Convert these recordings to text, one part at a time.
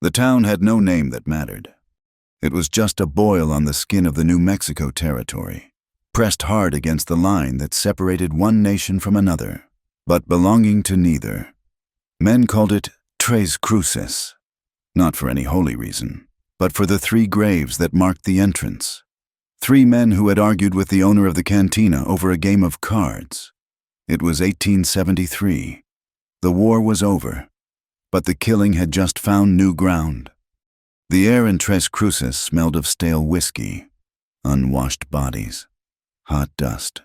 The town had no name that mattered. It was just a boil on the skin of the New Mexico territory, pressed hard against the line that separated one nation from another, but belonging to neither. Men called it Tres Cruces, not for any holy reason, but for the 3 graves that marked the entrance. 3 men who had argued with the owner of the cantina over a game of cards. It was 1873. The war was over, but the killing had just found new ground. The air in Tres Cruces smelled of stale whiskey, unwashed bodies, hot dust,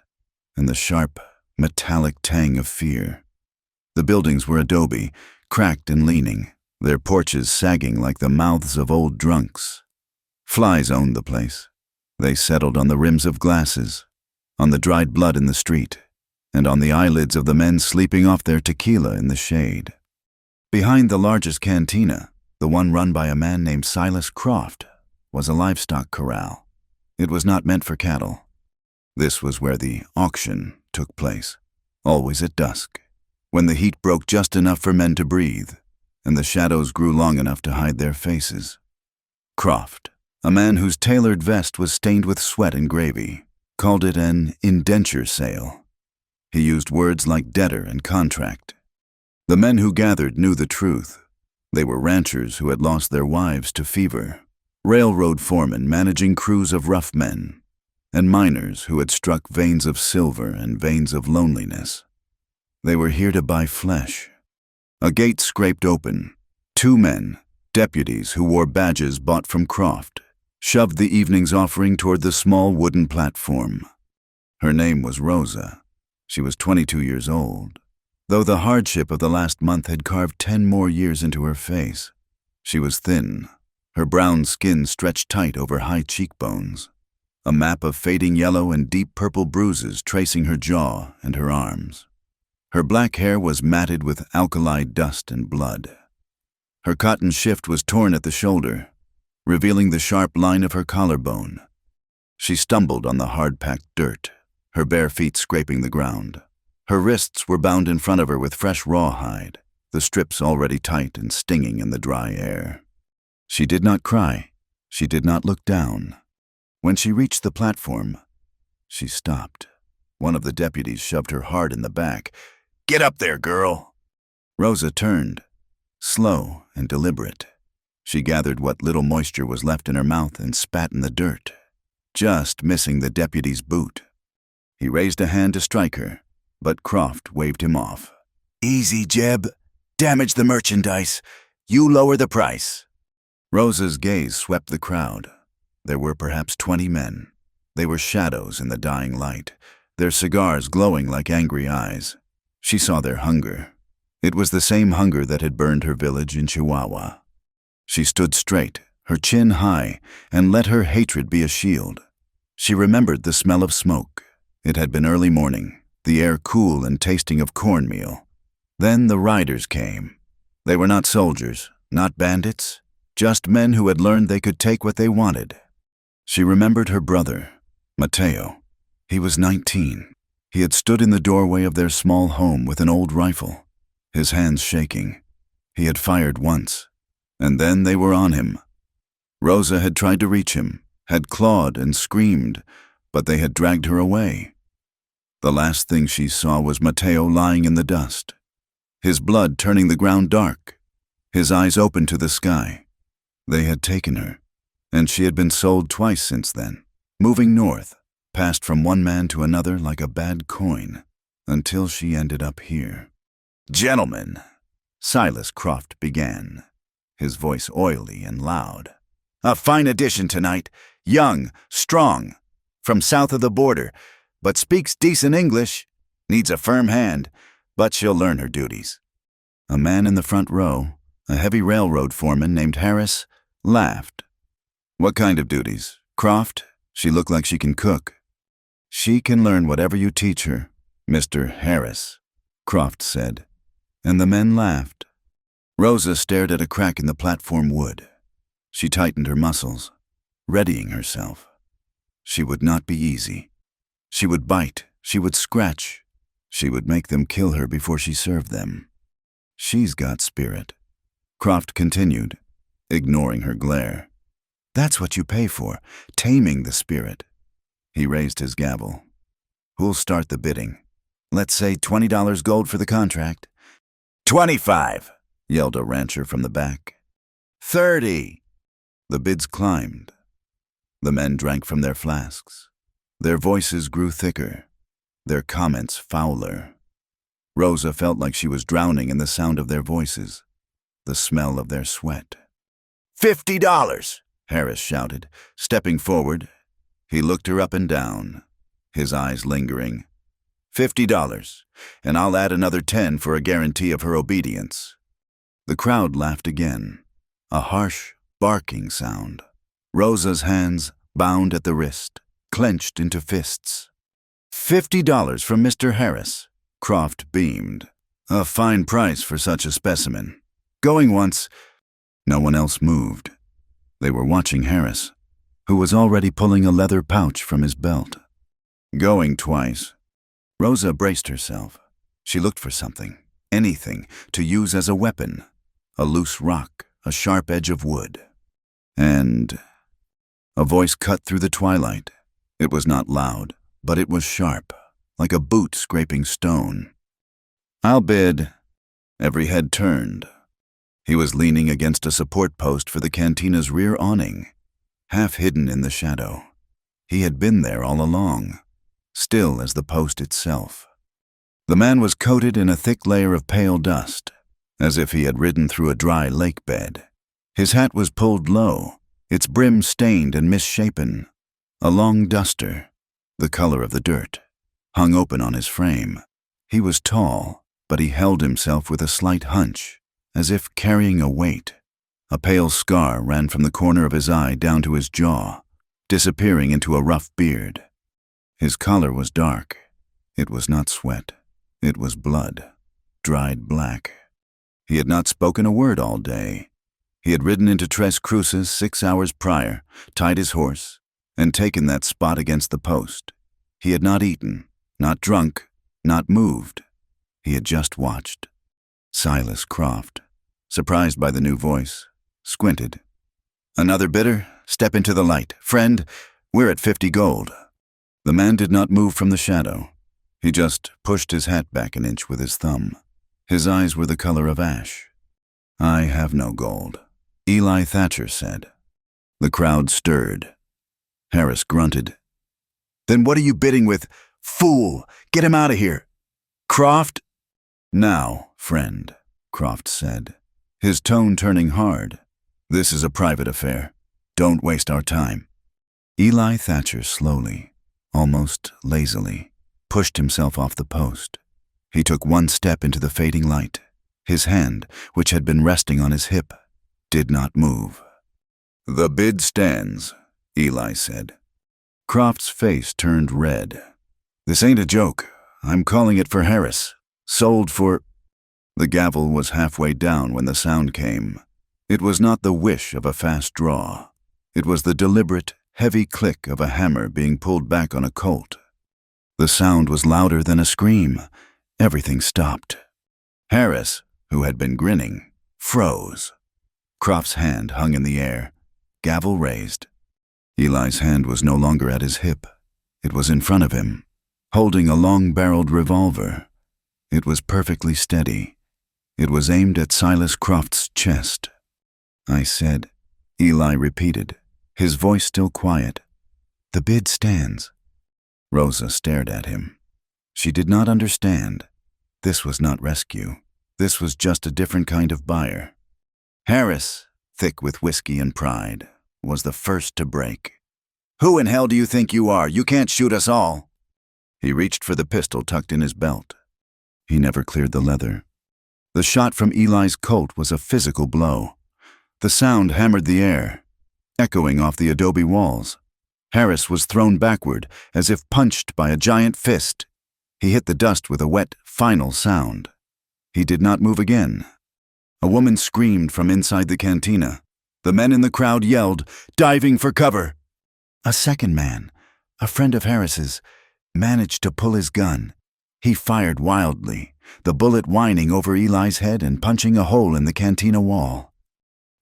and the sharp, metallic tang of fear. The buildings were adobe, cracked and leaning, their porches sagging like the mouths of old drunks. Flies owned the place. They settled on the rims of glasses, on the dried blood in the street, and on the eyelids of the men sleeping off their tequila in the shade. Behind the largest cantina, the one run by a man named Silas Croft, was a livestock corral. It was not meant for cattle. This was where the auction took place, always at dusk, when the heat broke just enough for men to breathe, and the shadows grew long enough to hide their faces. Croft, a man whose tailored vest was stained with sweat and gravy, called it an indenture sale. He used words like debtor and contract. The men who gathered knew the truth. They were ranchers who had lost their wives to fever, railroad foremen managing crews of rough men, and miners who had struck veins of silver and veins of loneliness. They were here to buy flesh. A gate scraped open. 2 men, deputies who wore badges bought from Croft, shoved the evening's offering toward the small wooden platform. Her name was Rosa. She was 22 years old. Though the hardship of the last month had carved 10 more years into her face, she was thin, her brown skin stretched tight over high cheekbones, a map of fading yellow and deep purple bruises tracing her jaw and her arms. Her black hair was matted with alkali dust and blood. Her cotton shift was torn at the shoulder, revealing the sharp line of her collarbone. She stumbled on the hard-packed dirt, her bare feet scraping the ground. Her wrists were bound in front of her with fresh rawhide, the strips already tight and stinging in the dry air. She did not cry. She did not look down. When she reached the platform, she stopped. One of the deputies shoved her hard in the back. "Get up there, girl!" Rosa turned, slow and deliberate. She gathered what little moisture was left in her mouth and spat in the dirt, just missing the deputy's boot. He raised a hand to strike her, but Croft waved him off. "Easy, Jeb. Damage the merchandise. You lower the price." Rosa's gaze swept the crowd. There were perhaps 20 men. They were shadows in the dying light, their cigars glowing like angry eyes. She saw their hunger. It was the same hunger that had burned her village in Chihuahua. She stood straight, her chin high, and let her hatred be a shield. She remembered the smell of smoke. It had been early morning, the air cool and tasting of cornmeal. Then the riders came. They were not soldiers, not bandits, just men who had learned they could take what they wanted. She remembered her brother, Mateo. He was 19. He had stood in the doorway of their small home with an old rifle, his hands shaking. He had fired once, and then they were on him. Rosa had tried to reach him, had clawed and screamed, but they had dragged her away. The last thing she saw was Mateo lying in the dust, his blood turning the ground dark, his eyes open to the sky. They had taken her, and she had been sold twice since then, moving north, passed from one man to another like a bad coin, until she ended up here. "Gentlemen," Silas Croft began, his voice oily and loud. "A fine addition tonight, young, strong, from south of the border, but speaks decent English, needs a firm hand, but she'll learn her duties." A man in the front row, a heavy railroad foreman named Harris, laughed. "What kind of duties? Croft? She looked like she can cook." "She can learn whatever you teach her, Mr. Harris," Croft said, and the men laughed. Rosa stared at a crack in the platform wood. She tightened her muscles, readying herself. She would not be easy. She would bite, she would scratch. She would make them kill her before she served them. "She's got spirit," Croft continued, ignoring her glare. That's what you pay for, taming the spirit. He raised his gavel. Who'll start the bidding? Let's say $20 gold for the contract. 25, yelled a rancher from the back. 30. The bids climbed. The men drank from their flasks. Their voices grew thicker, their comments fouler. Rosa felt like she was drowning in the sound of their voices, the smell of their sweat. $50, Harris shouted, stepping forward. He looked her up and down, his eyes lingering. $50, and I'll add another 10 for a guarantee of her obedience. The crowd laughed again, a harsh, barking sound. Rosa's hands, bound at the wrist, clenched into fists. $50 from Mr. Harris, Croft beamed. A fine price for such a specimen. Going once. No one else moved. They were watching Harris, who was already pulling a leather pouch from his belt. Going twice. Rosa braced herself. She looked for something, anything, to use as a weapon. A loose rock, a sharp edge of wood. And a voice cut through the twilight. It was not loud, but it was sharp, like a boot scraping stone. I'll bid. Every head turned. He was leaning against a support post for the cantina's rear awning, half hidden in the shadow. He had been there all along, still as the post itself. The man was coated in a thick layer of pale dust, as if he had ridden through a dry lake bed. His hat was pulled low, its brim stained and misshapen. A long duster, the color of the dirt, hung open on his frame. He was tall, but he held himself with a slight hunch, as if carrying a weight. A pale scar ran from the corner of his eye down to his jaw, disappearing into a rough beard. His collar was dark. It was not sweat. It was blood, dried black. He had not spoken a word all day. He had ridden into Tres Cruces 6 hours prior, tied his horse, and taken that spot against the post. He had not eaten, not drunk, not moved. He had just watched. Silas Croft, surprised by the new voice, squinted. Another bidder? Step into the light. Friend, we're at 50 gold. The man did not move from the shadow. He just pushed his hat back an inch with his thumb. His eyes were the color of ash. I have no gold, Eli Thatcher said. The crowd stirred. Harris grunted. Then what are you bidding with? Fool! Get him out of here! Croft? Now, friend, Croft said, his tone turning hard. This is a private affair. Don't waste our time. Eli Thatcher slowly, almost lazily, pushed himself off the post. He took one step into the fading light. His hand, which had been resting on his hip, did not move. The bid stands, Eli said. Croft's face turned red. This ain't a joke. I'm calling it for Harris. Sold for... The gavel was halfway down when the sound came. It was not the whish of a fast draw. It was the deliberate, heavy click of a hammer being pulled back on a colt. The sound was louder than a scream. Everything stopped. Harris, who had been grinning, froze. Croft's hand hung in the air, gavel raised. Eli's hand was no longer at his hip. It was in front of him, holding a long-barreled revolver. It was perfectly steady. It was aimed at Silas Croft's chest. I said, Eli repeated, his voice still quiet. The bid stands. Rosa stared at him. She did not understand. This was not rescue. This was just a different kind of buyer. Harris, thick with whiskey and pride, was the first to break. Who in hell do you think you are? You can't shoot us all. He reached for the pistol tucked in his belt. He never cleared the leather. The shot from Eli's Colt was a physical blow. The sound hammered the air, echoing off the adobe walls. Harris was thrown backward, as if punched by a giant fist. He hit the dust with a wet, final sound. He did not move again. A woman screamed from inside the cantina. The men in the crowd yelled, diving for cover. A second man, a friend of Harris's, managed to pull his gun. He fired wildly, the bullet whining over Eli's head and punching a hole in the cantina wall.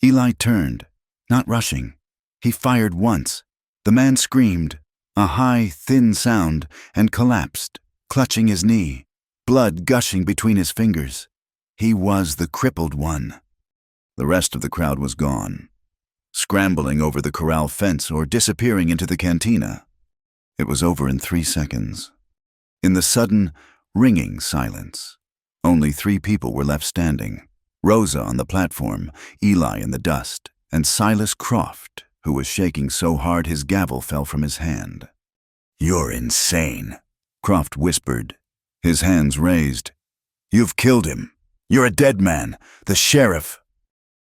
Eli turned, not rushing. He fired once. The man screamed, a high, thin sound, and collapsed, clutching his knee, blood gushing between his fingers. He was the crippled one. The rest of the crowd was gone, scrambling over the corral fence or disappearing into the cantina. It was over in 3 seconds. In the sudden, ringing silence, only 3 people were left standing. Rosa on the platform, Eli in the dust, and Silas Croft, who was shaking so hard his gavel fell from his hand. "You're insane," Croft whispered, his hands raised. "You've killed him. You're a dead man. The sheriff."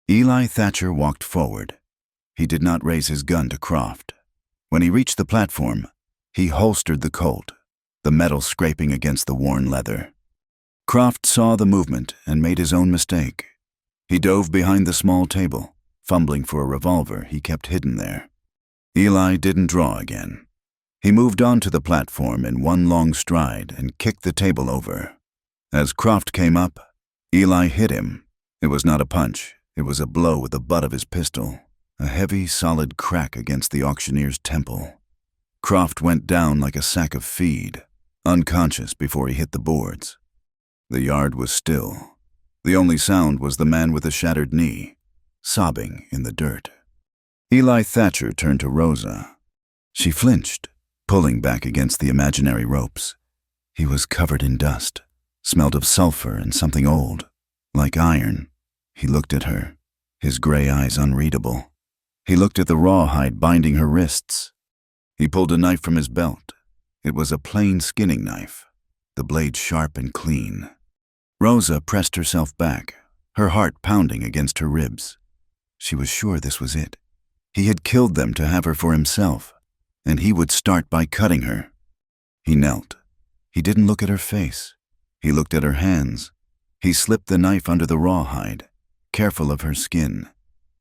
Eli Thatcher walked forward. He did not raise his gun to Croft. When he reached the platform, he holstered the Colt, the metal scraping against the worn leather. Croft saw the movement and made his own mistake. He dove behind the small table, fumbling for a revolver he kept hidden there. Eli didn't draw again. He moved on to the platform in one long stride and kicked the table over. As Croft came up, Eli hit him. It was not a punch. It was a blow with the butt of his pistol, a heavy, solid crack against the auctioneer's temple. Croft went down like a sack of feed, unconscious before he hit the boards. The yard was still. The only sound was the man with the shattered knee, sobbing in the dirt. Eli Thatcher turned to Rosa. She flinched, pulling back against the imaginary ropes. He was covered in dust, smelled of sulfur and something old, like iron. He looked at her, his gray eyes unreadable. He looked at the rawhide binding her wrists. He pulled a knife from his belt. It was a plain skinning knife, the blade sharp and clean. Rosa pressed herself back, her heart pounding against her ribs. She was sure this was it. He had killed them to have her for himself, and he would start by cutting her. He knelt. He didn't look at her face. He looked at her hands. He slipped the knife under the rawhide, careful of her skin,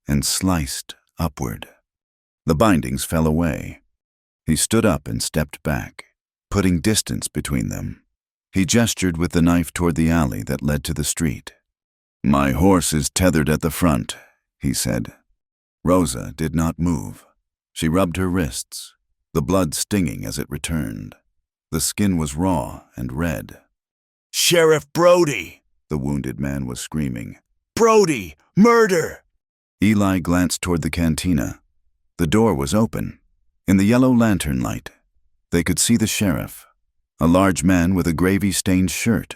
and sliced upward. The bindings fell away. He stood up and stepped back, putting distance between them. He gestured with the knife toward the alley that led to the street. "My horse is tethered at the front," he said. Rosa did not move. She rubbed her wrists, the blood stinging as it returned. The skin was raw and red. "Sheriff Brody!" the wounded man was screaming. "Brody! Murder!" Eli glanced toward the cantina. The door was open. In the yellow lantern light, they could see the sheriff, a large man with a gravy-stained shirt,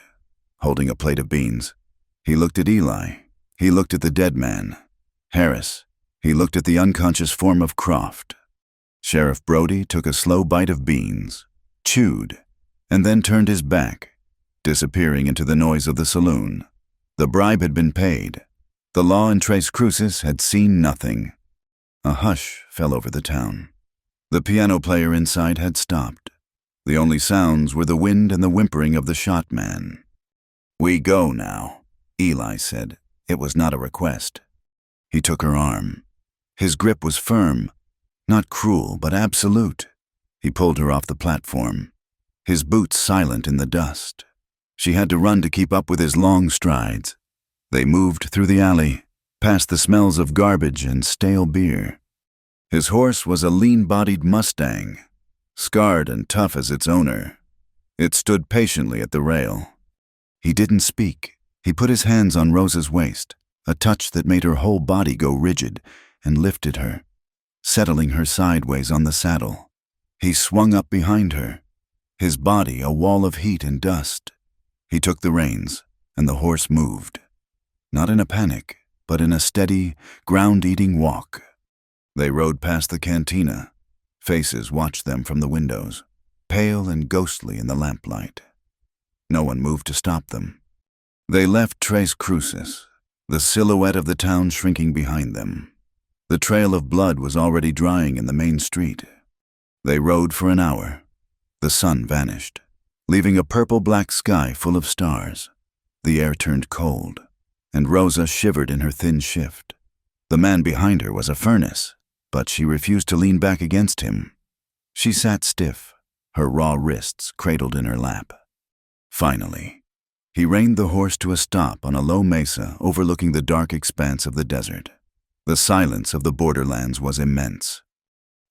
holding a plate of beans. He looked at Eli. He looked at the dead man, Harris. He looked at the unconscious form of Croft. Sheriff Brody took a slow bite of beans, chewed, and then turned his back, disappearing into the noise of the saloon. The bribe had been paid. The law and Tres Cruces had seen nothing. A hush fell over the town. The piano player inside had stopped. The only sounds were the wind and the whimpering of the shot man. "We go now," Eli said. It was not a request. He took her arm. His grip was firm, not cruel, but absolute. He pulled her off the platform, his boots silent in the dust. She had to run to keep up with his long strides. They moved through the alley, past the smells of garbage and stale beer. His horse was a lean-bodied Mustang, scarred and tough as its owner. It stood patiently at the rail. He didn't speak. He put his hands on Rosa's waist, a touch that made her whole body go rigid, and lifted her, settling her sideways on the saddle. He swung up behind her, his body a wall of heat and dust. He took the reins, and the horse moved. Not in a panic, but in a steady, ground-eating walk. They rode past the cantina. Faces watched them from the windows, pale and ghostly in the lamplight. No one moved to stop them. They left Tres Cruces, the silhouette of the town shrinking behind them. The trail of blood was already drying in the main street. They rode for an hour. The sun vanished, leaving a purple-black sky full of stars. The air turned cold, and Rosa shivered in her thin shift. The man behind her was a furnace, but she refused to lean back against him. She sat stiff, her raw wrists cradled in her lap. Finally, he reined the horse to a stop on a low mesa overlooking the dark expanse of the desert. The silence of the borderlands was immense.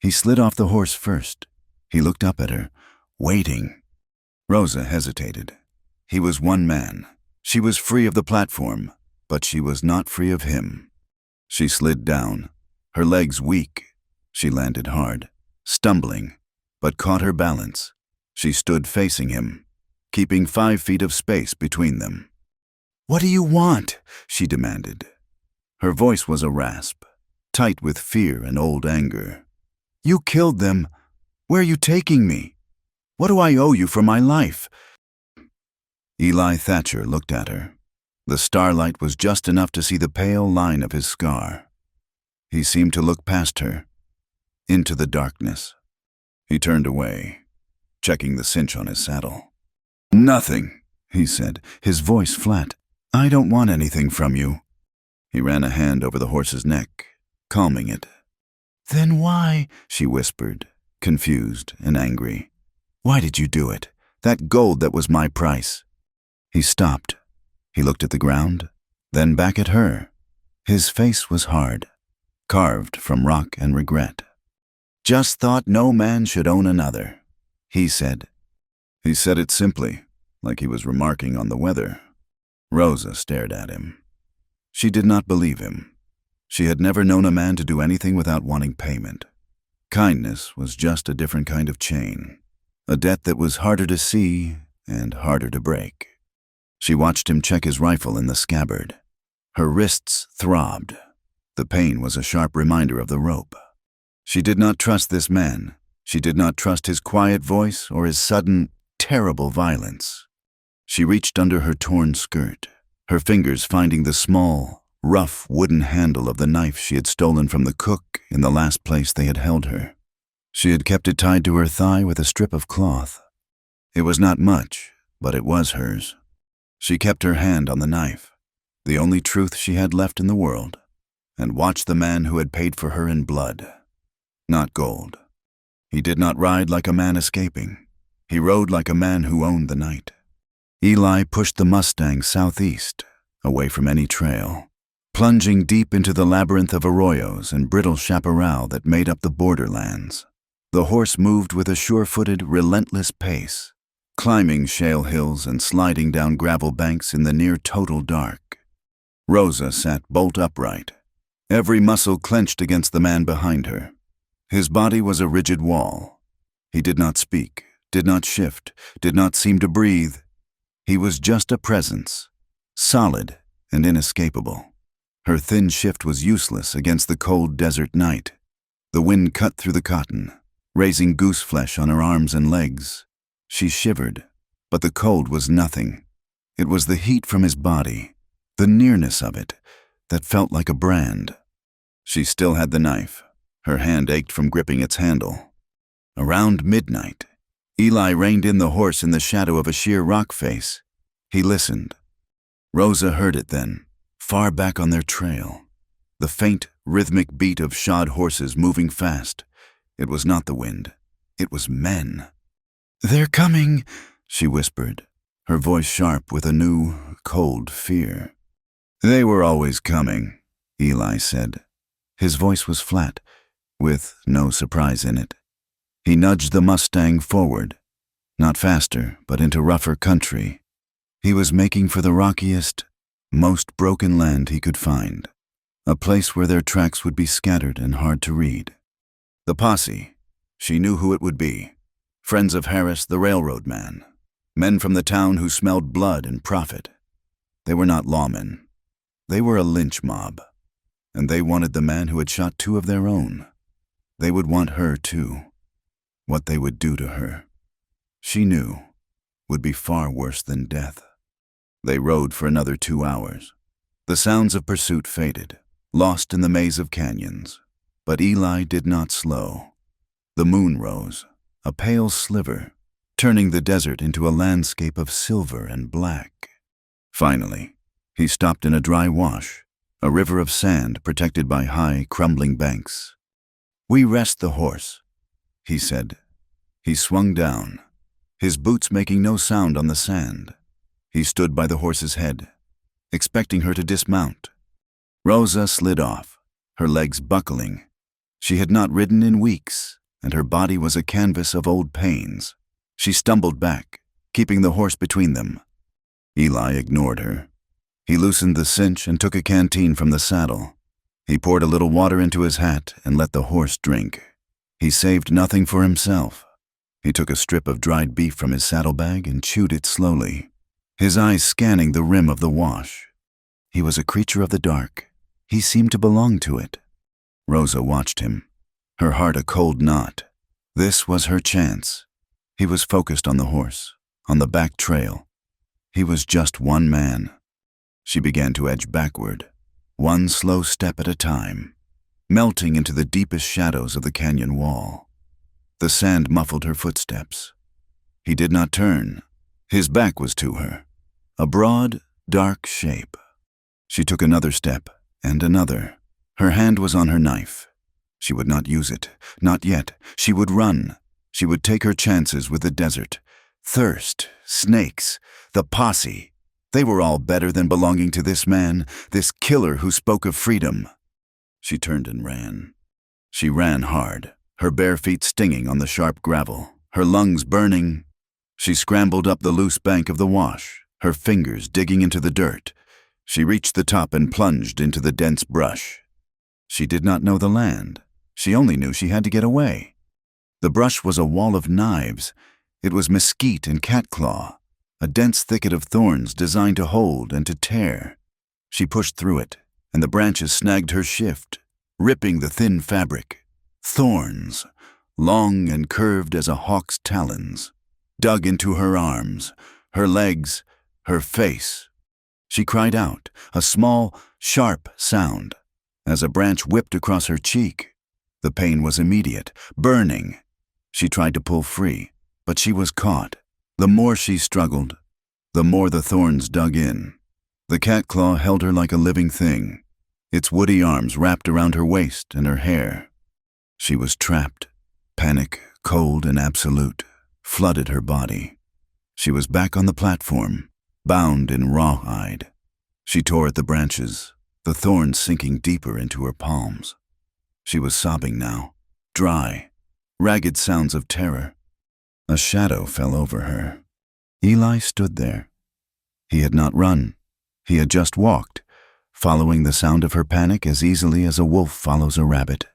He slid off the horse first. He looked up at her, waiting. Rosa hesitated. He was one man. She was free of the platform, but she was not free of him. She slid down, her legs weak. She landed hard, stumbling, but caught her balance. She stood facing him, keeping 5 feet of space between them. "What do you want?" she demanded. Her voice was a rasp, tight with fear and old anger. "You killed them. Where are you taking me? What do I owe you for my life?" Eli Thatcher looked at her. The starlight was just enough to see the pale line of his scar. He seemed to look past her, into the darkness. He turned away, checking the cinch on his saddle. "Nothing," he said, his voice flat. "I don't want anything from you." He ran a hand over the horse's neck, calming it. "Then why?" she whispered, confused and angry. "Why did you do it? That gold that was my price." He stopped. He looked at the ground, then back at her. His face was hard, carved from rock and regret. "Just thought no man should own another," he said. He said it simply, like he was remarking on the weather. Rosa stared at him. She did not believe him. She had never known a man to do anything without wanting payment. Kindness was just a different kind of chain, a debt that was harder to see and harder to break. She watched him check his rifle in the scabbard. Her wrists throbbed. The pain was a sharp reminder of the rope. She did not trust this man. She did not trust his quiet voice or his sudden, terrible violence. She reached under her torn skirt, her fingers finding the small, rough wooden handle of the knife she had stolen from the cook in the last place they had held her. She had kept it tied to her thigh with a strip of cloth. It was not much, but it was hers. She kept her hand on the knife, the only truth she had left in the world, and watched the man who had paid for her in blood, not gold. He did not ride like a man escaping. He rode like a man who owned the night. Eli pushed the Mustang southeast, away from any trail, plunging deep into the labyrinth of arroyos and brittle chaparral that made up the borderlands. The horse moved with a sure-footed, relentless pace, climbing shale hills and sliding down gravel banks in the near-total dark. Rosa sat bolt upright, every muscle clenched against the man behind her. His body was a rigid wall. He did not speak, did not shift, did not seem to breathe. He was just a presence, solid and inescapable. Her thin shift was useless against the cold desert night. The wind cut through the cotton, raising goose flesh on her arms and legs. She shivered, but the cold was nothing. It was the heat from his body, the nearness of it, that felt like a brand. She still had the knife. Her hand ached from gripping its handle. Around midnight, Eli reined in the horse in the shadow of a sheer rock face. He listened. Rosa heard it then, far back on their trail. The faint, rhythmic beat of shod horses moving fast. It was not the wind. It was men. "They're coming," she whispered, her voice sharp with a new, cold fear. "They were always coming," Eli said. His voice was flat, with no surprise in it. He nudged the Mustang forward, not faster, but into rougher country. He was making for the rockiest, most broken land he could find, a place where their tracks would be scattered and hard to read. The posse, she knew who it would be. Friends of Harris, the railroad man. Men from the town who smelled blood and profit. They were not lawmen. They were a lynch mob. And they wanted the man who had shot 2 of their own. They would want her, too. What they would do to her, she knew, would be far worse than death. They rode for another 2 hours. The sounds of pursuit faded, lost in the maze of canyons. But Eli did not slow. The moon rose, a pale sliver, turning the desert into a landscape of silver and black. Finally, he stopped in a dry wash, a river of sand protected by high, crumbling banks. "We rest the horse," he said. He swung down, his boots making no sound on the sand. He stood by the horse's head, expecting her to dismount. Rosa slid off, her legs buckling. She had not ridden in weeks, and her body was a canvas of old pains. She stumbled back, keeping the horse between them. Eli ignored her. He loosened the cinch and took a canteen from the saddle. He poured a little water into his hat and let the horse drink. He saved nothing for himself. He took a strip of dried beef from his saddlebag and chewed it slowly, his eyes scanning the rim of the wash. He was a creature of the dark. He seemed to belong to it. Rosa watched him, her heart a cold knot. This was her chance. He was focused on the horse, on the back trail. He was just one man. She began to edge backward, one slow step at a time, melting into the deepest shadows of the canyon wall. The sand muffled her footsteps. He did not turn. His back was to her, a broad, dark shape. She took another step, and another. Her hand was on her knife. She would not use it, not yet. She would run. She would take her chances with the desert. Thirst, snakes, the posse. They were all better than belonging to this man, this killer who spoke of freedom. She turned and ran. She ran hard, her bare feet stinging on the sharp gravel, her lungs burning. She scrambled up the loose bank of the wash, her fingers digging into the dirt. She reached the top and plunged into the dense brush. She did not know the land. She only knew she had to get away. The brush was a wall of knives. It was mesquite and catclaw, a dense thicket of thorns designed to hold and to tear. She pushed through it, and the branches snagged her shift, ripping the thin fabric. Thorns, long and curved as a hawk's talons, dug into her arms, her legs, her face. She cried out, a small, sharp sound, as a branch whipped across her cheek. The pain was immediate, burning. She tried to pull free, but she was caught. The more she struggled, the more the thorns dug in. The catclaw held her like a living thing, its woody arms wrapped around her waist and her hair. She was trapped. Panic, cold and absolute, flooded her body. She was back on the platform, bound in rawhide. She tore at the branches, the thorns sinking deeper into her palms. She was sobbing now, dry, ragged sounds of terror. A shadow fell over her. Eli stood there. He had not run. He had just walked, following the sound of her panic as easily as a wolf follows a rabbit.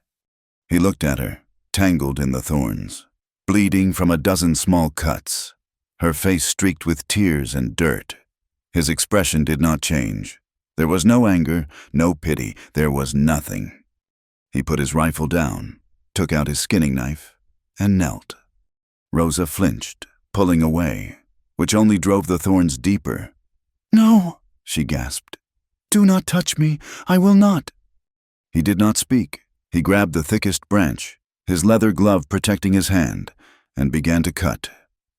He looked at her, tangled in the thorns, bleeding from a dozen small cuts, her face streaked with tears and dirt. His expression did not change. There was no anger, no pity. There was nothing. He put his rifle down, took out his skinning knife, and knelt. Rosa flinched, pulling away, which only drove the thorns deeper. "No," she gasped. "Do not touch me. I will not." He did not speak. He grabbed the thickest branch, his leather glove protecting his hand, and began to cut.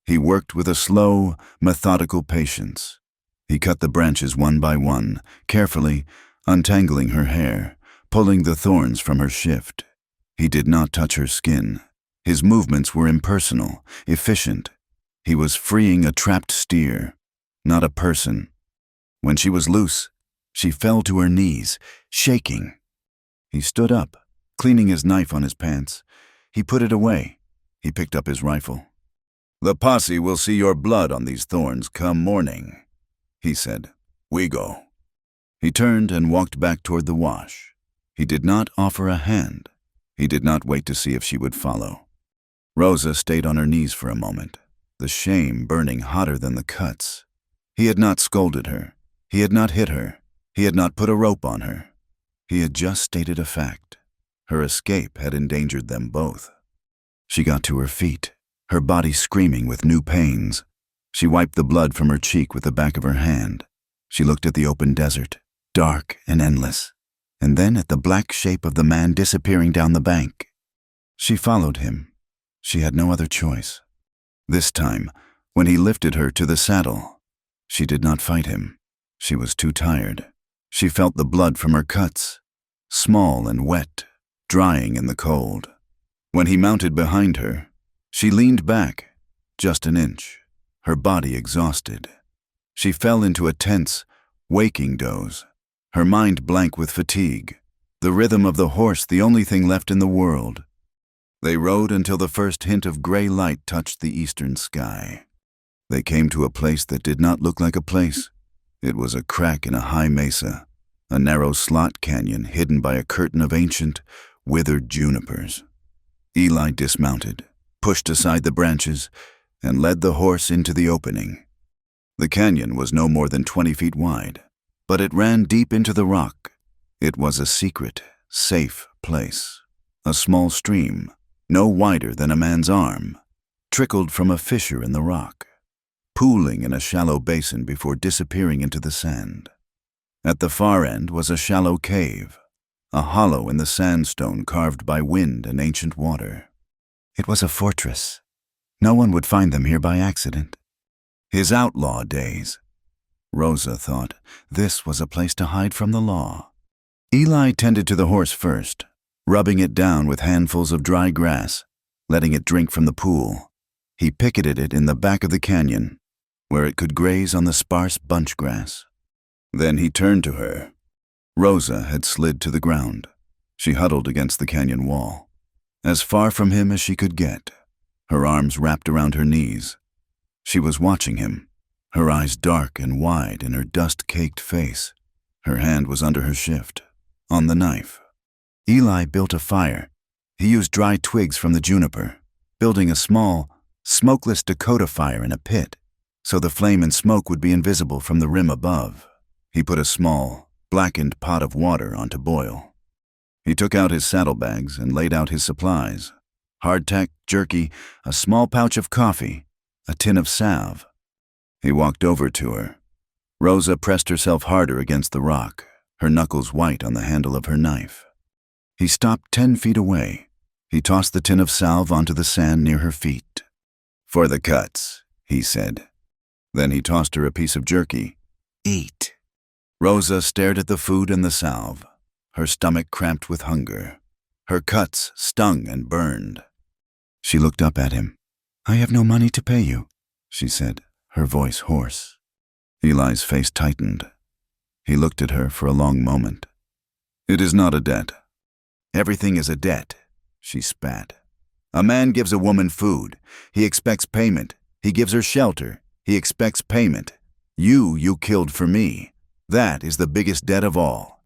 He worked with a slow, methodical patience. He cut the branches one by one, carefully, untangling her hair, pulling the thorns from her shift. He did not touch her skin. His movements were impersonal, efficient. He was freeing a trapped steer, not a person. When she was loose, she fell to her knees, shaking. He stood up, cleaning his knife on his pants. He put it away. He picked up his rifle. "The posse will see your blood on these thorns come morning," he said. "We go." He turned and walked back toward the wash. He did not offer a hand. He did not wait to see if she would follow. Rosa stayed on her knees for a moment, the shame burning hotter than the cuts. He had not scolded her. He had not hit her. He had not put a rope on her. He had just stated a fact. Her escape had endangered them both. She got to her feet, her body screaming with new pains. She wiped the blood from her cheek with the back of her hand. She looked at the open desert, dark and endless, and then at the black shape of the man disappearing down the bank. She followed him. She had no other choice. This time, when he lifted her to the saddle, she did not fight him. She was too tired. She felt the blood from her cuts, small and wet, drying in the cold. When he mounted behind her, she leaned back, just an inch, her body exhausted. She fell into a tense, waking doze, her mind blank with fatigue, The rhythm of the horse, the only thing left in the world. They rode until the first hint of gray light touched the eastern sky. They came to a place that did not look like a place. It was a crack in a high mesa, a narrow slot canyon hidden by a curtain of ancient, withered junipers. Eli dismounted, pushed aside the branches, and led the horse into the opening. The canyon was no more than 20 feet wide, but it ran deep into the rock. It was a secret, safe place. A small stream, no wider than a man's arm, trickled from a fissure in the rock, pooling in a shallow basin before disappearing into the sand. At the far end was a shallow cave, a hollow in the sandstone carved by wind and ancient water. It was a fortress. No one would find them here by accident. His outlaw days. Rosa thought this was a place to hide from the law. Eli tended to the horse first, rubbing it down with handfuls of dry grass, letting it drink from the pool. He picketed it in the back of the canyon, where it could graze on the sparse bunch grass. Then he turned to her. Rosa had slid to the ground. She huddled against the canyon wall, as far from him as she could get, her arms wrapped around her knees. She was watching him, her eyes dark and wide in her dust-caked face. Her hand was under her shift, on the knife. Eli built a fire. He used dry twigs from the juniper, building a small, smokeless Dakota fire in a pit, so the flame and smoke would be invisible from the rim above. He put a small, blackened pot of water on to boil. He took out his saddlebags and laid out his supplies: hardtack, jerky, a small pouch of coffee, a tin of salve. He walked over to her. Rosa pressed herself harder against the rock, her knuckles white on the handle of her knife. He stopped 10 feet away. He tossed the tin of salve onto the sand near her feet. "For the cuts," he said. Then he tossed her a piece of jerky. "Eat." Rosa stared at the food and the salve, her stomach cramped with hunger. Her cuts stung and burned. She looked up at him. "I have no money to pay you," she said, her voice hoarse. Eli's face tightened. He looked at her for a long moment. "It is not a debt." "Everything is a debt," she spat. "A man gives a woman food. He expects payment. He gives her shelter. He expects payment. You killed for me. That is the biggest debt of all."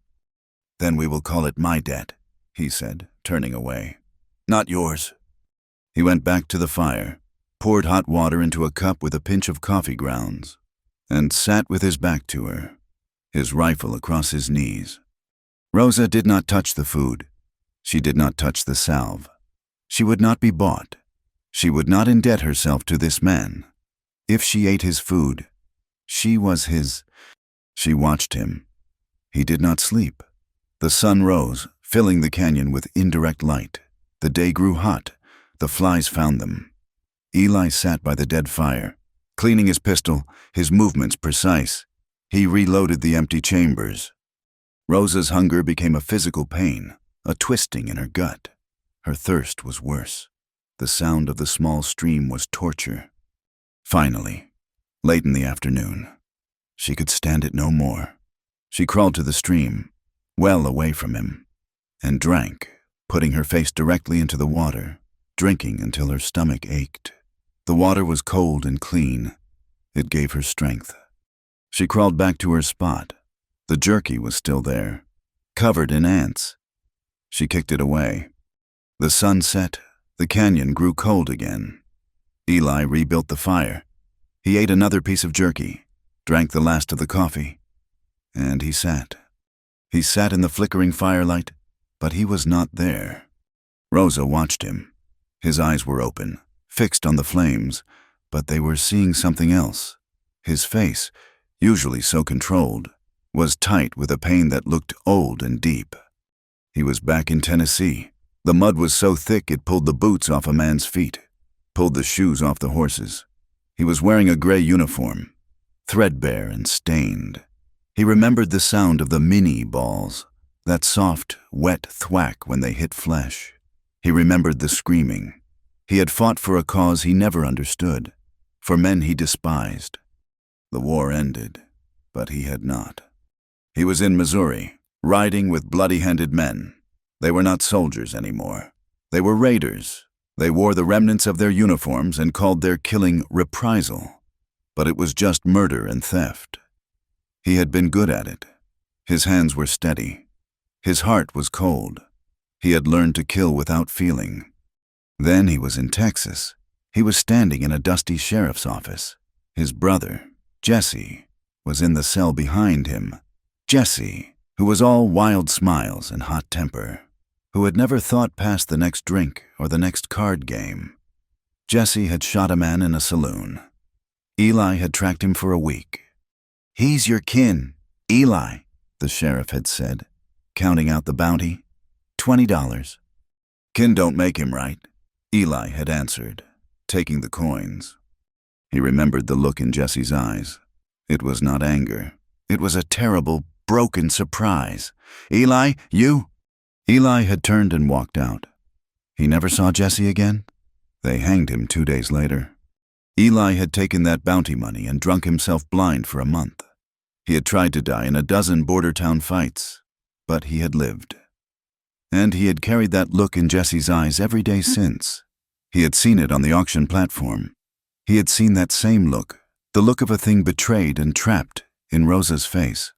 "Then we will call it my debt," he said, turning away. "Not yours." He went back to the fire, poured hot water into a cup with a pinch of coffee grounds, and sat with his back to her, his rifle across his knees. Rosa did not touch the food. She did not touch the salve. She would not be bought. She would not indebt herself to this man. If she ate his food, she was his. She watched him. He did not sleep. The sun rose, filling the canyon with indirect light. The day grew hot. The flies found them. Eli sat by the dead fire, cleaning his pistol, his movements precise. He reloaded the empty chambers. Rosa's hunger became a physical pain, a twisting in her gut. Her thirst was worse. The sound of the small stream was torture. Finally, late in the afternoon, she could stand it no more. She crawled to the stream, well away from him, and drank, putting her face directly into the water, drinking until her stomach ached. The water was cold and clean. It gave her strength. She crawled back to her spot. The jerky was still there, covered in ants. She kicked it away. The sun set. The canyon grew cold again. Eli rebuilt the fire. He ate another piece of jerky, drank the last of the coffee, and he sat. He sat in the flickering firelight, but he was not there. Rosa watched him. His eyes were open, fixed on the flames, but they were seeing something else. His face, usually so controlled, was tight with a pain that looked old and deep. He was back in Tennessee. The mud was so thick it pulled the boots off a man's feet, pulled the shoes off the horses. He was wearing a gray uniform, threadbare and stained. He remembered the sound of the mini balls, that soft, wet thwack when they hit flesh. He remembered the screaming. He had fought for a cause he never understood, for men he despised. The war ended, but he had not. He was in Missouri, riding with bloody-handed men. They were not soldiers anymore. They were raiders. They wore the remnants of their uniforms and called their killing reprisal. But it was just murder and theft. He had been good at it. His hands were steady. His heart was cold. He had learned to kill without feeling. Then he was in Texas. He was standing in a dusty sheriff's office. His brother, Jesse, was in the cell behind him. Jesse, who was all wild smiles and hot temper, who had never thought past the next drink or the next card game. Jesse had shot a man in a saloon. Eli had tracked him for a week. "He's your kin, Eli," the sheriff had said, counting out the bounty. $20. "Kin don't make him right," Eli had answered, taking the coins. He remembered the look in Jesse's eyes. It was not anger. It was a terrible, broken surprise. "Eli, you?" Eli had turned and walked out. He never saw Jesse again. They hanged him 2 days later. Eli had taken that bounty money and drunk himself blind for a month. He had tried to die in a dozen border town fights, but he had lived. And he had carried that look in Jesse's eyes every day since. He had seen it on the auction platform. He had seen that same look, the look of a thing betrayed and trapped, in Rosa's face.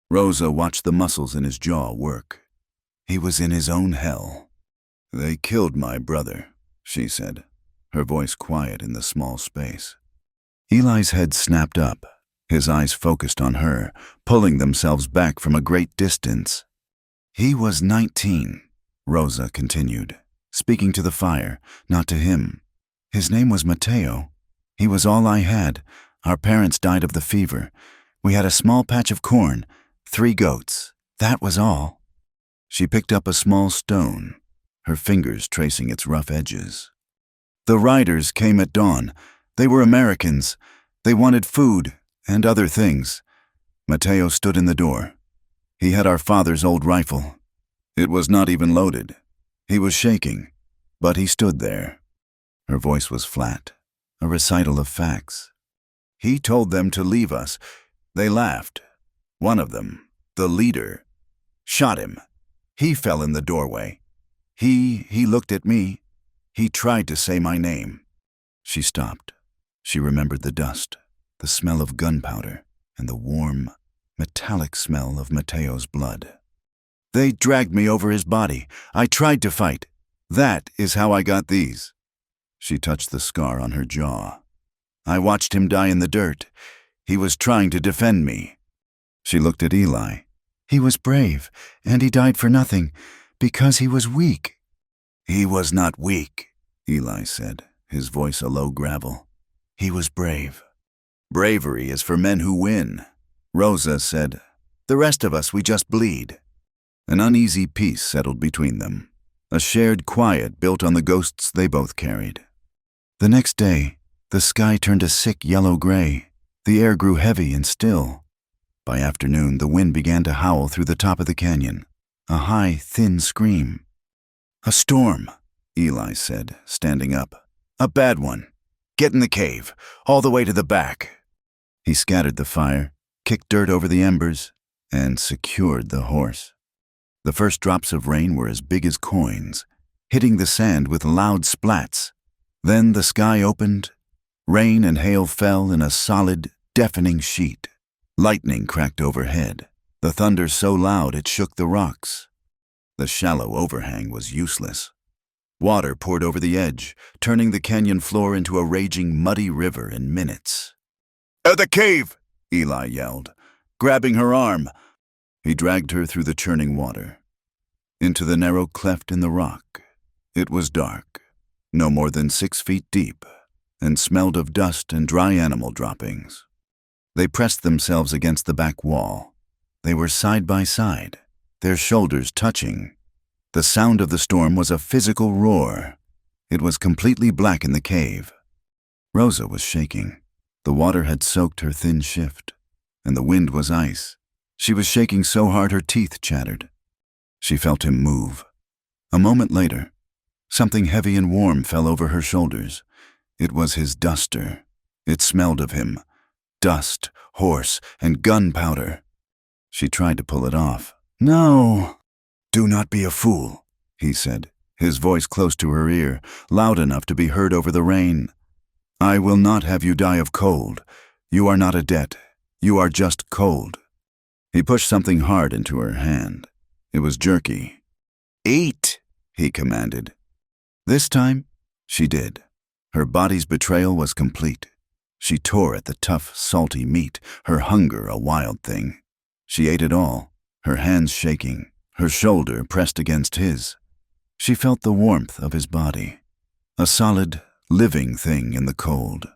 Rosa watched the muscles in his jaw work. He was in his own hell. "They killed my brother," she said, her voice quiet in the small space. Eli's head snapped up, his eyes focused on her, pulling themselves back from a great distance. "He was 19, Rosa continued, speaking to the fire, not to him. "His name was Mateo. He was all I had. Our parents died of the fever. We had a small patch of corn, 3 goats. That was all." She picked up a small stone, her fingers tracing its rough edges. "The riders came at dawn. They were Americans. They wanted food and other things." Mateo stood in the door. He had our father's old rifle. It was not even loaded. He was shaking, but he stood there. Her voice was flat, a recital of facts. "He told them to leave us. They laughed. One of them, the leader, shot him. He fell in the doorway. He looked at me. He tried to say my name." She stopped. She remembered the dust, the smell of gunpowder, and the warm, metallic smell of Mateo's blood. "They dragged me over his body. I tried to fight. That is how I got these." She touched the scar on her jaw. "I watched him die in the dirt. He was trying to defend me." She looked at Eli. "He was brave, and he died for nothing, because he was weak." "He was not weak," Eli said, his voice a low gravel. "He was brave. Bravery is for men who win." Rosa said, "The rest of us, we just bleed." An uneasy peace settled between them, a shared quiet built on the ghosts they both carried. The next day, the sky turned a sick yellow-gray. The air grew heavy and still. By afternoon, the wind began to howl through the top of the canyon, a high, thin scream. "A storm," Eli said, standing up. "A bad one. Get in the cave, all the way to the back." He scattered the fire, kicked dirt over the embers, and secured the horse. The first drops of rain were as big as coins, hitting the sand with loud splats. Then the sky opened. Rain and hail fell in a solid, deafening sheet. Lightning cracked overhead, the thunder so loud it shook the rocks. The shallow overhang was useless. Water poured over the edge, turning the canyon floor into a raging, muddy river in minutes. "At the cave!" Eli yelled, grabbing her arm. He dragged her through the churning water, into the narrow cleft in the rock. It was dark, no more than 6 feet deep, and smelled of dust and dry animal droppings. They pressed themselves against the back wall. They were side by side, their shoulders touching. The sound of the storm was a physical roar. It was completely black in the cave. Rosa was shaking. The water had soaked her thin shift, and the wind was ice. She was shaking so hard her teeth chattered. She felt him move. A moment later, something heavy and warm fell over her shoulders. It was his duster. It smelled of him. Dust, horse, and gunpowder. She tried to pull it off, No, do not be a fool, he said, his voice close to her ear, loud enough to be heard over the rain. I will not have you die of cold. You are not a debt. You are just cold. He pushed something hard into her hand. It was jerky. Eat, he commanded. This time, she did. Her body's betrayal was complete. She tore at the tough, salty meat, her hunger a wild thing. She ate it all, her hands shaking, her shoulder pressed against his. She felt the warmth of his body, a solid, living thing in the cold,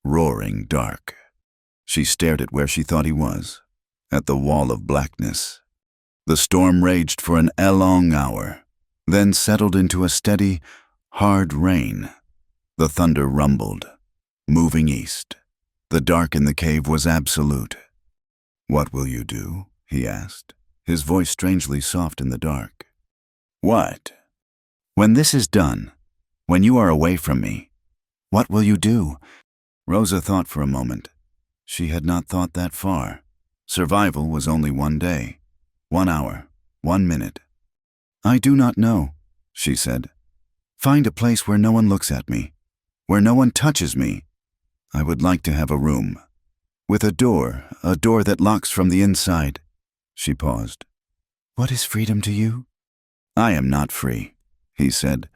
roaring dark. She stared at where she thought he was, at the wall of blackness. The storm raged for an long hour, then settled into a steady, hard rain. The thunder rumbled, moving east. The dark in the cave was absolute. What will you do? He asked, his voice strangely soft in the dark. What? When this is done, when you are away from me, what will you do? Rosa thought for a moment. She had not thought that far. Survival was only 1 day, 1 hour, 1 minute. I do not know, she said. Find a place where no one looks at me, where no one touches me. I would like to have a room, with a door that locks from the inside. She paused. What is freedom to you? I am not free, he said.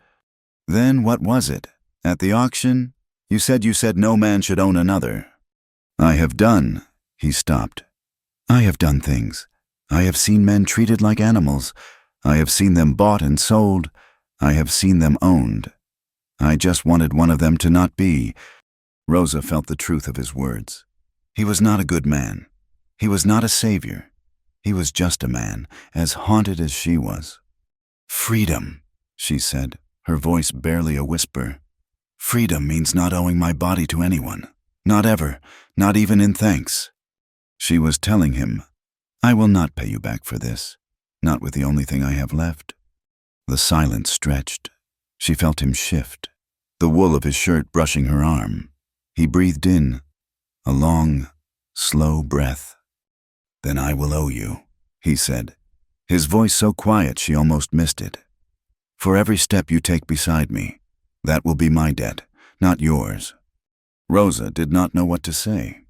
Then what was it? At the auction, you said no man should own another. I have done, he stopped. I have done things. I have seen men treated like animals. I have seen them bought and sold. I have seen them owned. I just wanted one of them to not be. Rosa felt the truth of his words. He was not a good man. He was not a savior. He was just a man, as haunted as she was. Freedom, she said, her voice barely a whisper. Freedom means not owing my body to anyone. Not ever, not even in thanks. She was telling him, I will not pay you back for this, not with the only thing I have left. The silence stretched. She felt him shift, the wool of his shirt brushing her arm. He breathed in, a long, slow breath. Then I will owe you, he said, his voice so quiet she almost missed it. For every step you take beside me, that will be my debt, not yours. Rosa did not know what to say.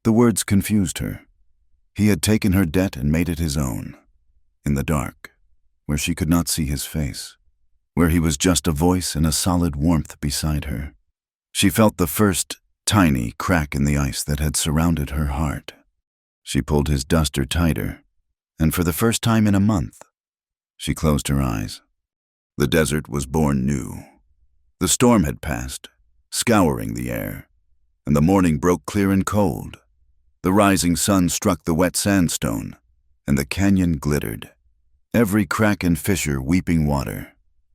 The words confused her. He had taken her debt and made it his own. In the dark, where she could not see his face, where he was just a voice and a solid warmth beside her. She felt the first tiny crack in the ice that had surrounded her heart. She pulled his duster tighter, and for the first time in a month, she closed her eyes. The desert was born new. The storm had passed, scouring the air, and the morning broke clear and cold. The rising sun struck the wet sandstone, and the canyon glittered, every crack and fissure weeping water.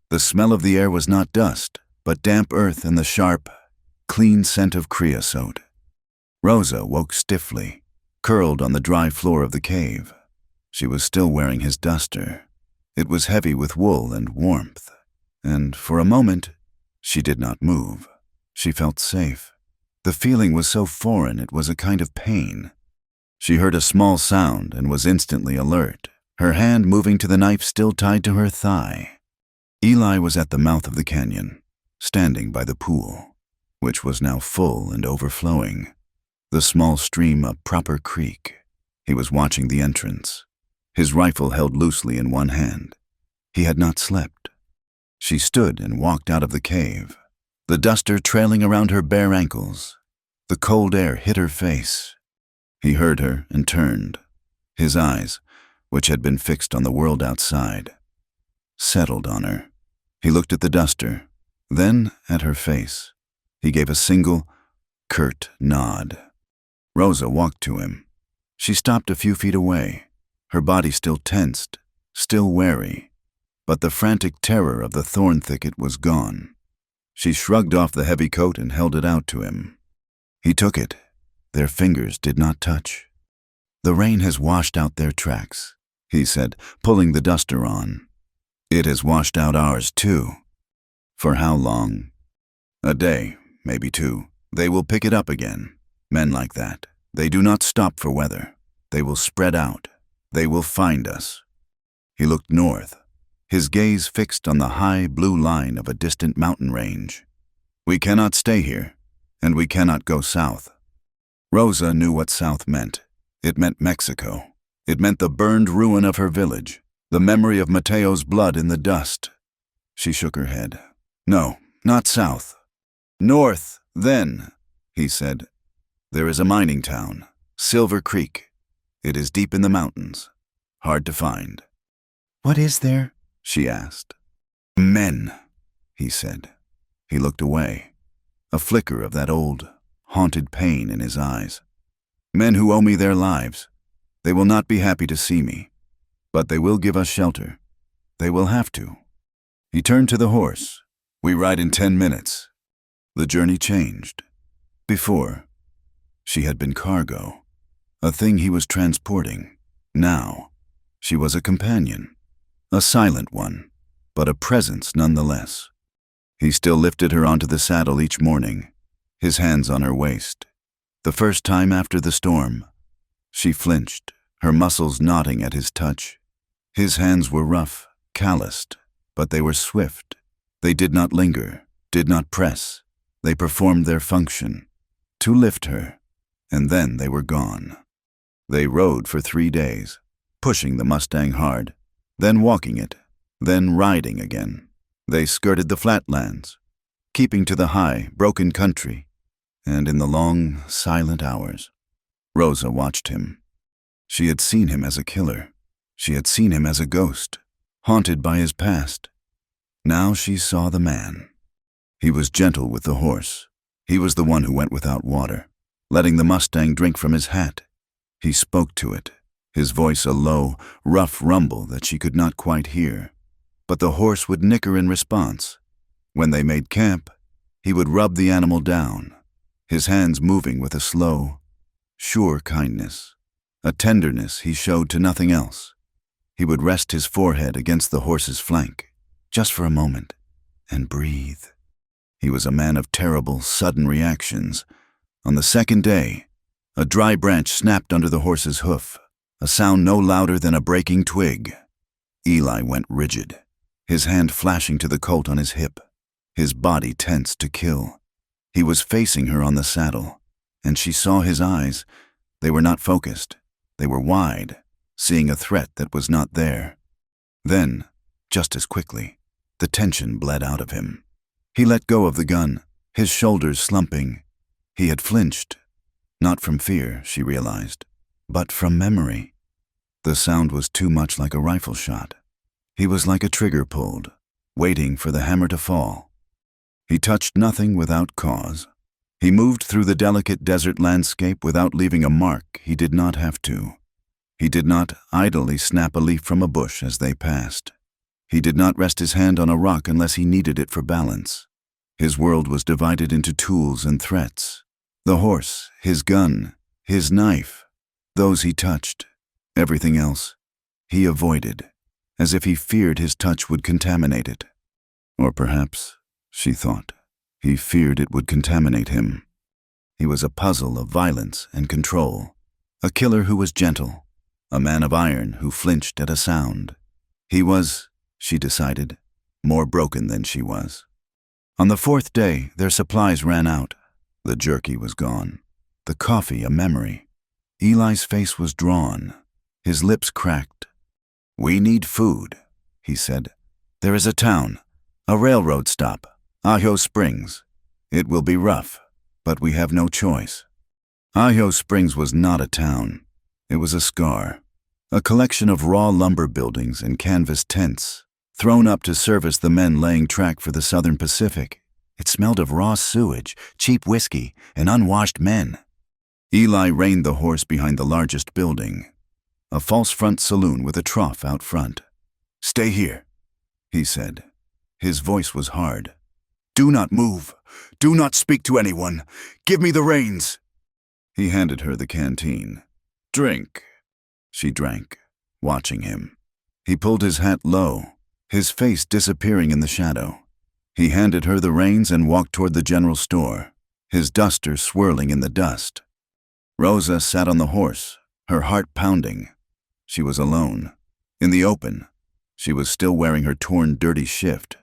The smell of the air was not dust, but damp earth and the sharp, clean scent of creosote. Rosa woke stiffly, curled on the dry floor of the cave. She was still wearing his duster. It was heavy with wool and warmth, and for a moment, she did not move. She felt safe. The feeling was so foreign it was a kind of pain. She heard a small sound and was instantly alert, her hand moving to the knife still tied to her thigh. Eli was at the mouth of the canyon, standing by the pool, which was now full and overflowing. The small stream a proper creek. He was watching the entrance, his rifle held loosely in one hand. He had not slept. She stood and walked out of the cave, the duster trailing around her bare ankles. The cold air hit her face. He heard her and turned. His eyes, which had been fixed on the world outside, settled on her. He looked at the duster, then at her face. He gave a single, curt nod. Rosa walked to him. She stopped a few feet away, her body still tensed, still wary, but the frantic terror of the thorn thicket was gone. She shrugged off the heavy coat and held it out to him. He took it. Their fingers did not touch. The rain has washed out their tracks, he said, pulling the duster on. It has washed out ours, too. For how long? A day, maybe 2. They will pick it up again. Men like that. They do not stop for weather. They will spread out. They will find us. He looked north, his gaze fixed on the high blue line of a distant mountain range. "We cannot stay here, and we cannot go south." Rosa knew what south meant. It meant Mexico. It meant the burned ruin of her village, the memory of Mateo's blood in the dust. She shook her head. "No, not south. North, then," he said. "There is a mining town, Silver Creek. It is deep in the mountains, hard to find." "What is there?" she asked. "Men," he said. He looked away, a flicker of that old, haunted pain in his eyes. "Men who owe me their lives. They will not be happy to see me, but they will give us shelter. They will have to." He turned to the horse. "We ride in 10 minutes. The journey changed. Before, she had been cargo, a thing he was transporting. Now, she was a companion, a silent one, but a presence nonetheless. He still lifted her onto the saddle each morning, his hands on her waist. The first time after the storm, she flinched, her muscles knotting at his touch. His hands were rough, calloused, but they were swift. They did not linger, did not press. They performed their function, to lift her, and then they were gone. They rode for 3 days, pushing the Mustang hard, then walking it, then riding again. They skirted the flatlands, keeping to the high, broken country, and in the long, silent hours, Rosa watched him. She had seen him as a killer. She had seen him as a ghost, haunted by his past. Now she saw the man. He was gentle with the horse. He was the one who went without water, letting the Mustang drink from his hat. He spoke to it, his voice a low, rough rumble that she could not quite hear. But the horse would nicker in response. When they made camp, he would rub the animal down, his hands moving with a slow, sure kindness, a tenderness he showed to nothing else. He would rest his forehead against the horse's flank, just for a moment, and breathe. He was a man of terrible, sudden reactions. On the second day, a dry branch snapped under the horse's hoof, a sound no louder than a breaking twig. Eli went rigid, his hand flashing to the colt on his hip, his body tense to kill. He was facing her on the saddle, and she saw his eyes. They were not focused. They were wide, seeing a threat that was not there. Then, just as quickly, the tension bled out of him. He let go of the gun, his shoulders slumping. He had flinched, not from fear, she realized, but from memory. The sound was too much like a rifle shot. He was like a trigger pulled, waiting for the hammer to fall. He touched nothing without cause. He moved through the delicate desert landscape without leaving a mark he did not have to. He did not idly snap a leaf from a bush as they passed. He did not rest his hand on a rock unless he needed it for balance. His world was divided into tools and threats. The horse, his gun, his knife, those he touched. Everything else he avoided, as if he feared his touch would contaminate it. Or perhaps, she thought, he feared it would contaminate him. He was a puzzle of violence and control, a killer who was gentle, a man of iron who flinched at a sound. He was, she decided, more broken than she was. On the 4th day, their supplies ran out. The jerky was gone, the coffee a memory. Eli's face was drawn, his lips cracked. "We need food," he said. "There is a town, a railroad stop, Ajo Springs. It will be rough, but we have no choice." Ajo Springs was not a town. It was a scar, a collection of raw lumber buildings and canvas tents, thrown up to service the men laying track for the Southern Pacific. It smelled of raw sewage, cheap whiskey, and unwashed men. Eli reined the horse behind the largest building, a false front saloon with a trough out front. "Stay here," he said. His voice was hard. "Do not move. Do not speak to anyone. Give me the reins." He handed her the canteen. "Drink." She drank, watching him. He pulled his hat low, his face disappearing in the shadow. He handed her the reins and walked toward the general store, his duster swirling in the dust. Rosa sat on the horse, her heart pounding. She was alone, in the open, She was still wearing her torn, dirty shift,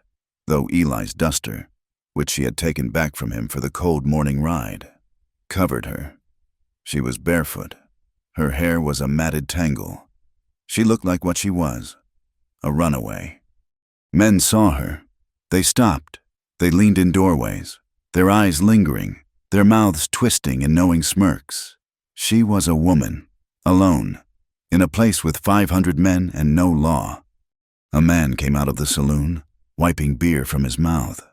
though Eli's duster, which she had taken back from him for the cold morning ride, covered her. She was barefoot. Her hair was a matted tangle. She looked like what she was, a runaway. Men saw her. They stopped. They leaned in doorways, their eyes lingering, their mouths twisting in knowing smirks. She was a woman, alone, in a place with 500 men and no law. A man came out of the saloon, wiping beer from his mouth.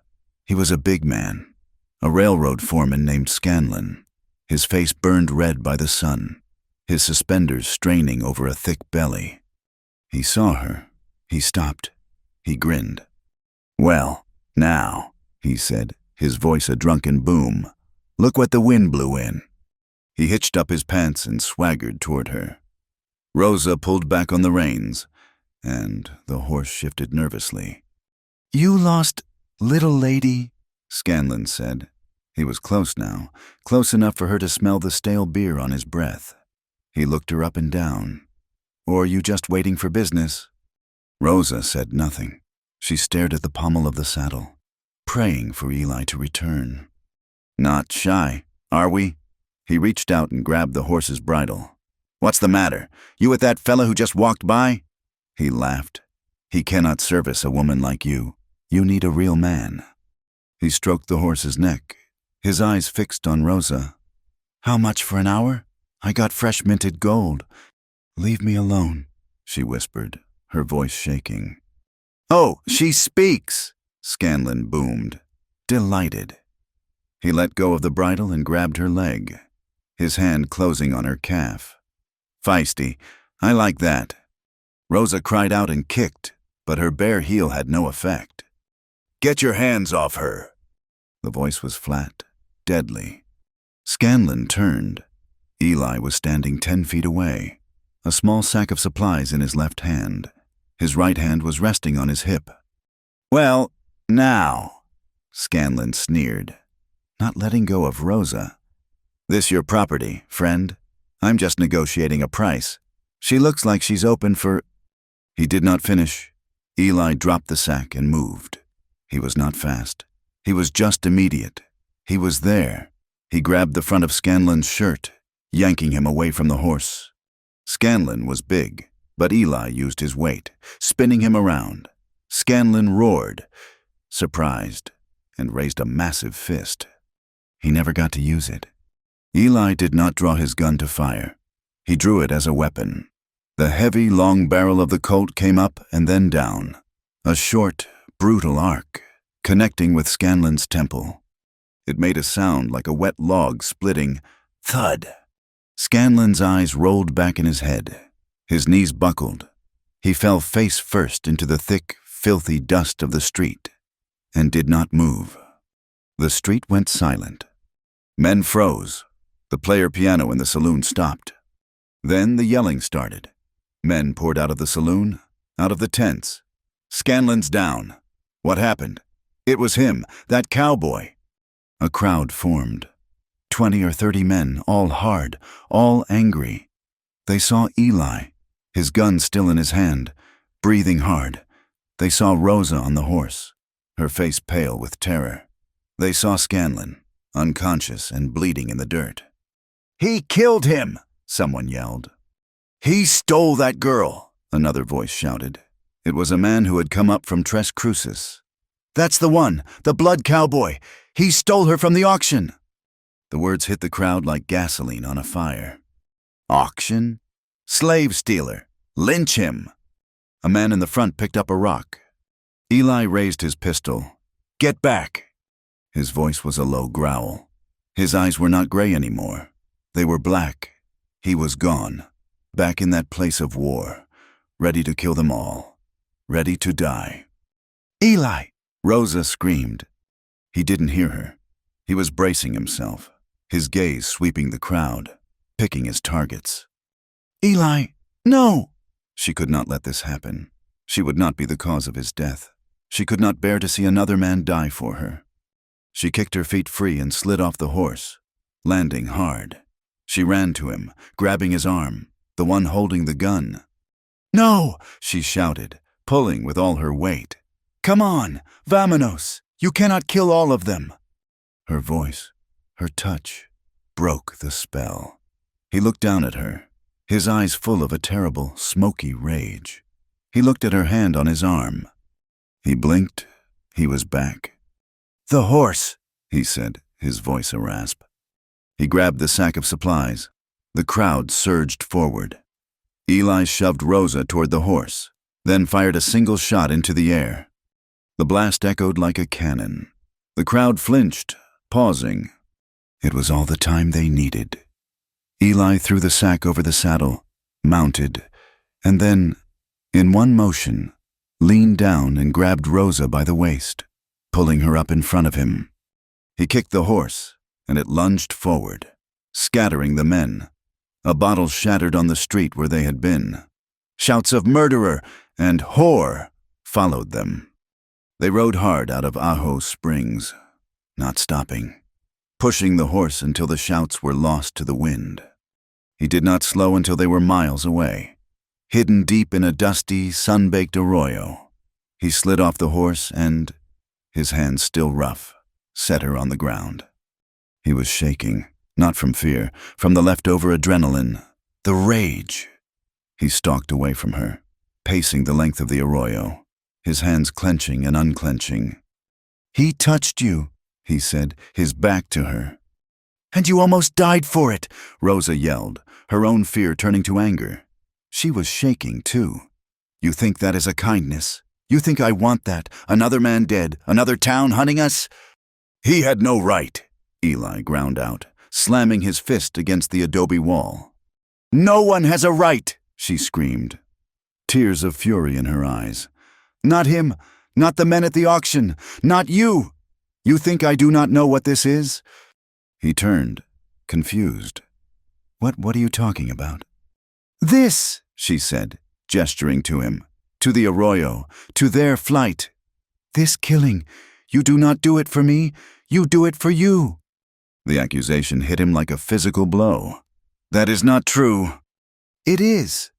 He was a big man, a railroad foreman named Scanlon, his face burned red by the sun, his suspenders straining over a thick belly. He saw her. He stopped. He grinned. "Well, now," he said, his voice a drunken boom, "look what the wind blew in." He hitched up his pants and swaggered toward her. Rosa pulled back on the reins, and the horse shifted nervously. "You lost, little lady," Scanlon said. He was close now, close enough for her to smell the stale beer on his breath. He looked her up and down. "Or you just waiting for business?" Rosa said nothing. She stared at the pommel of the saddle, praying for Eli to return. "Not shy, are we?" He reached out and grabbed the horse's bridle. "What's the matter? You with that fella who just walked by?" He laughed. "He cannot service a woman like you. You need a real man." He stroked the horse's neck, his eyes fixed on Rosa. "How much for an hour? I got fresh minted gold." "Leave me alone," she whispered, her voice shaking. "Oh, she speaks!" Scanlon boomed, delighted. He let go of the bridle and grabbed her leg, his hand closing on her calf. "Feisty, I like that." Rosa cried out and kicked, but her bare heel had no effect. "Get your hands off her!" The voice was flat, deadly. Scanlon turned. Eli was standing 10 feet away, a small sack of supplies in his left hand. His right hand was resting on his hip. "Well, now," Scanlon sneered, not letting go of Rosa. "This your property, friend? I'm just negotiating a price. She looks like she's open for—" He did not finish. Eli dropped the sack and moved. He was not fast. He was just immediate. He was there. He grabbed the front of Scanlon's shirt, yanking him away from the horse. Scanlon was big, but Eli used his weight, spinning him around. Scanlon roared, surprised, and raised a massive fist. He never got to use it. Eli did not draw his gun to fire. He drew it as a weapon. The heavy, long barrel of the Colt came up and then down, a short, brutal arc, connecting with Scanlon's temple. It made a sound like a wet log splitting. Thud! Scanlon's eyes rolled back in his head. His knees buckled. He fell face first into the thick, filthy dust of the street, and did not move. The street went silent. Men froze. The player piano in the saloon stopped. Then the yelling started. Men poured out of the saloon, out of the tents. "Scanlon's down." "What happened?" "It was him, that cowboy." A crowd formed. 20 or 30 men, all hard, all angry. They saw Eli, his gun still in his hand, breathing hard. They saw Rosa on the horse, her face pale with terror. They saw Scanlon, unconscious and bleeding in the dirt. "He killed him!" someone yelled. "He stole that girl!" another voice shouted. It was a man who had come up from Tres Cruces. "That's the one, the blood cowboy! He stole her from the auction!" The words hit the crowd like gasoline on a fire. "Auction? Slave stealer! Lynch him!" A man in the front picked up a rock. Eli raised his pistol. "Get back!" His voice was a low growl. His eyes were not gray anymore. They were black. He was gone, back in that place of war, ready to kill them all, ready to die. "Eli!" Rosa screamed. He didn't hear her. He was bracing himself, his gaze sweeping the crowd, picking his targets. "Eli, no!" She could not let this happen. She would not be the cause of his death. She could not bear to see another man die for her. She kicked her feet free and slid off the horse, landing hard. She ran to him, grabbing his arm, the one holding the gun. "No!" she shouted, pulling with all her weight. "Come on, vamonos! You cannot kill all of them!" Her voice, her touch, broke the spell. He looked down at her, his eyes full of a terrible, smoky rage. He looked at her hand on his arm. He blinked. He was back. "The horse," he said, his voice a rasp. He grabbed the sack of supplies. The crowd surged forward. Eli shoved Rosa toward the horse, then fired a single shot into the air. The blast echoed like a cannon. The crowd flinched, pausing. It was all the time they needed. Eli threw the sack over the saddle, mounted, and then, in one motion, leaned down and grabbed Rosa by the waist, pulling her up in front of him. He kicked the horse, and it lunged forward, scattering the men. A bottle shattered on the street where they had been. Shouts of "Murderer!" and "Whore!" followed them. They rode hard out of Ajo Springs, not stopping, pushing the horse until the shouts were lost to the wind. He did not slow until they were miles away, hidden deep in a dusty, sun-baked arroyo. He slid off the horse and, his hands still rough, set her on the ground. He was shaking, not from fear, from the leftover adrenaline, the rage. He stalked away from her, pacing the length of the arroyo, his hands clenching and unclenching. "He touched you," he said, his back to her. "And you almost died for it," Rosa yelled, her own fear turning to anger. She was shaking, too. "You think that is a kindness? You think I want that? Another man dead, another town hunting us?" "He had no right," Eli ground out, slamming his fist against the adobe wall. "No one has a right," she screamed, tears of fury in her eyes. "Not him, not the men at the auction, not you. You think I do not know what this is?" He turned, confused. What are you talking about?" "This," she said, gesturing to him, to the arroyo, to their flight. "This killing, you do not do it for me, you do it for you." The accusation hit him like a physical blow. "That is not true." "It is."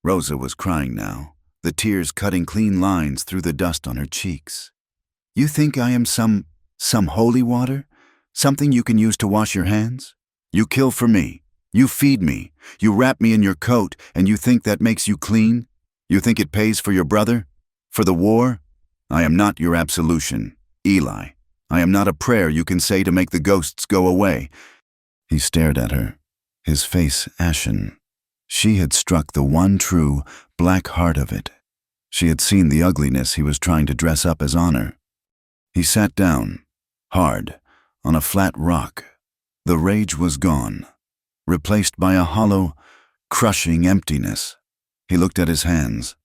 Rosa was crying now, the tears cutting clean lines through the dust on her cheeks. "You think I am some holy water? Something you can use to wash your hands? You kill for me. You feed me. You wrap me in your coat, and you think that makes you clean? You think it pays for your brother? For the war? I am not your absolution, Eli. I am not a prayer you can say to make the ghosts go away." He stared at her, his face ashen. She had struck the one true, black heart of it. She had seen the ugliness he was trying to dress up as honor. He sat down, hard, on a flat rock. The rage was gone, replaced by a hollow, crushing emptiness. He looked at his hands,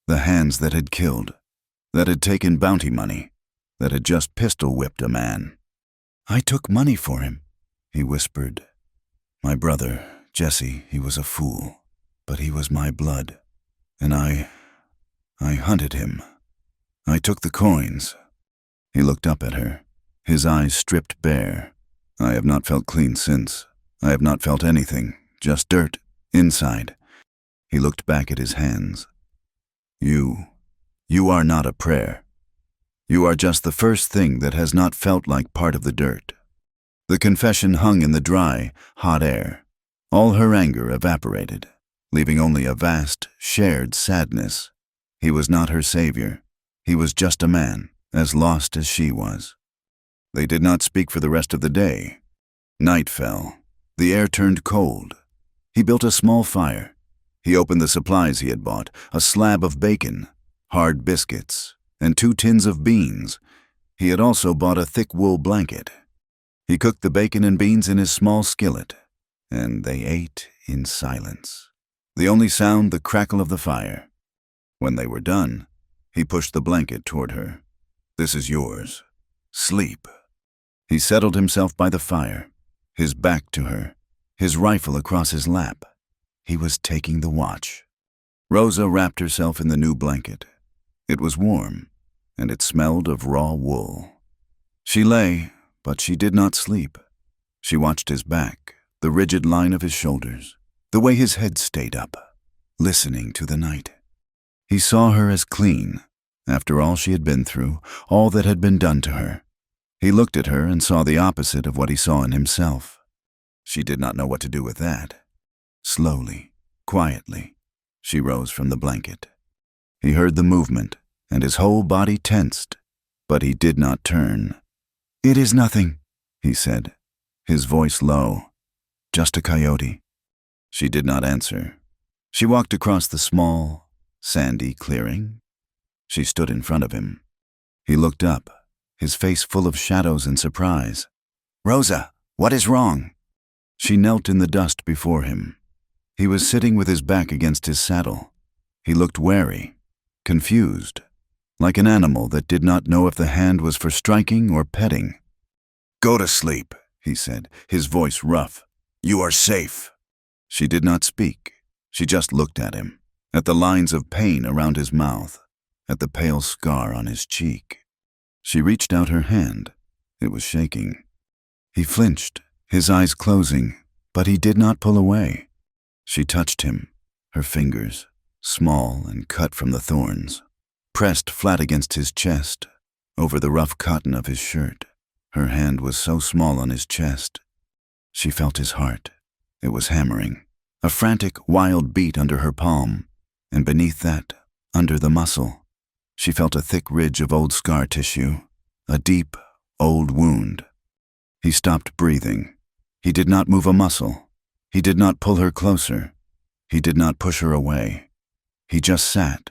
the hands that had killed, that had taken bounty money, that had just pistol-whipped a man. "I took money for him," he whispered. "My brother, Jesse, he was a fool, but he was my blood, and I hunted him. I took the coins." He looked up at her, his eyes stripped bare. "I have not felt clean since. I have not felt anything, just dirt, inside." He looked back at his hands. You are not a prayer. You are just the first thing that has not felt like part of the dirt." The confession hung in the dry, hot air. All her anger evaporated, leaving only a vast, shared sadness. He was not her savior. He was just a man, as lost as she was. They did not speak for the rest of the day. Night fell. The air turned cold. He built a small fire. He opened the supplies he had bought, a slab of bacon, hard biscuits, and 2 tins of beans. He had also bought a thick wool blanket. He cooked the bacon and beans in his small skillet, and they ate in silence. The only sound, the crackle of the fire. When they were done, he pushed the blanket toward her. "This is yours. Sleep." He settled himself by the fire, his back to her, his rifle across his lap. He was taking the watch. Rosa wrapped herself in the new blanket. It was warm, and it smelled of raw wool. She lay, but she did not sleep. She watched his back, the rigid line of his shoulders, the way his head stayed up, listening to the night. He saw her as clean, after all she had been through, all that had been done to her. He looked at her and saw the opposite of what he saw in himself. She did not know what to do with that. Slowly, quietly, she rose from the blanket. He heard the movement, and his whole body tensed, but he did not turn. "It is nothing," he said, his voice low. "Just a coyote." She did not answer. She walked across the small, sandy clearing. She stood in front of him. He looked up, his face full of shadows and surprise. "Rosa, what is wrong?" She knelt in the dust before him. He was sitting with his back against his saddle. He looked wary, confused, like an animal that did not know if the hand was for striking or petting. "Go to sleep," he said, his voice rough. "You are safe." She did not speak. She just looked at him, at the lines of pain around his mouth, at the pale scar on his cheek. She reached out her hand. It was shaking. He flinched, his eyes closing, but he did not pull away. She touched him, her fingers, small and cut from the thorns, pressed flat against his chest, over the rough cotton of his shirt. Her hand was so small on his chest. She felt his heart. It was hammering, a frantic, wild beat under her palm, and beneath that, under the muscle, she felt a thick ridge of old scar tissue, a deep, old wound. He stopped breathing. He did not move a muscle. He did not pull her closer. He did not push her away. He just sat,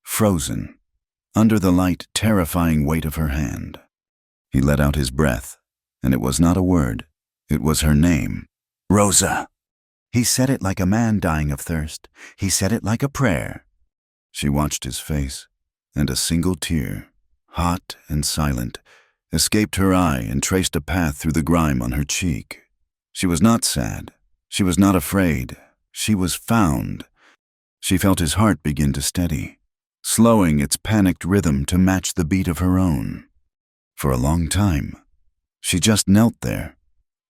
frozen, under the light, terrifying weight of her hand. He let out his breath, and it was not a word. It was her name. "Rosa." He said it like a man dying of thirst. He said it like a prayer. She watched his face, and a single tear, hot and silent, escaped her eye and traced a path through the grime on her cheek. She was not sad. She was not afraid. She was found. She felt his heart begin to steady, slowing its panicked rhythm to match the beat of her own. For a long time, she just knelt there,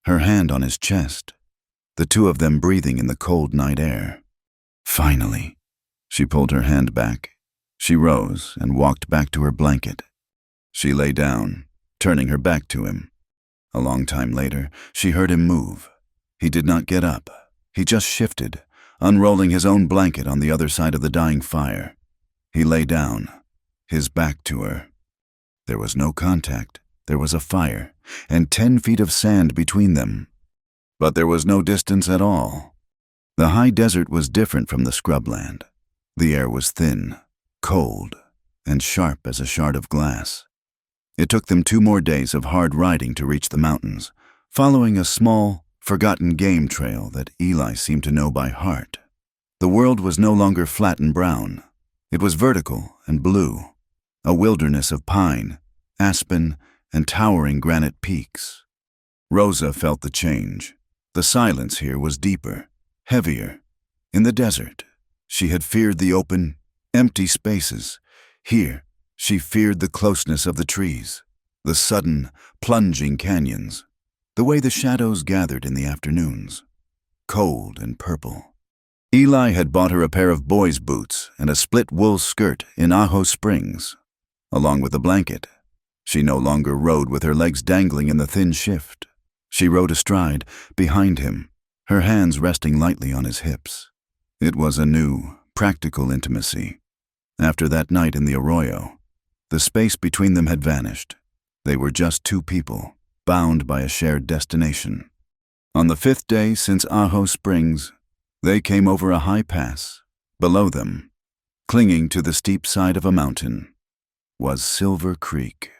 her hand on his chest, the two of them breathing in the cold night air. Finally, she pulled her hand back. She rose and walked back to her blanket. She lay down, turning her back to him. A long time later, she heard him move. He did not get up. He just shifted, unrolling his own blanket on the other side of the dying fire. He lay down, his back to her. There was no contact. There was a fire, and 10 feet of sand between them. But there was no distance at all. The high desert was different from the scrubland. The air was thin, cold, and sharp as a shard of glass. It took them 2 more days of hard riding to reach the mountains, following a small, forgotten game trail that Eli seemed to know by heart. The world was no longer flat and brown. It was vertical and blue, a wilderness of pine, aspen, and towering granite peaks. Rosa felt the change. The silence here was deeper, heavier. In the desert, she had feared the open, empty spaces. Here, she feared the closeness of the trees, the sudden, plunging canyons, the way the shadows gathered in the afternoons, cold and purple. Eli had bought her a pair of boys' boots and a split wool skirt in Ajo Springs, along with a blanket. She no longer rode with her legs dangling in the thin shift. She rode astride, behind him, her hands resting lightly on his hips. It was a new, practical intimacy. After that night in the arroyo, the space between them had vanished. They were just 2 people, bound by a shared destination. On the 5th day since Ajo Springs, they came over a high pass. Below them, clinging to the steep side of a mountain, was Silver Creek.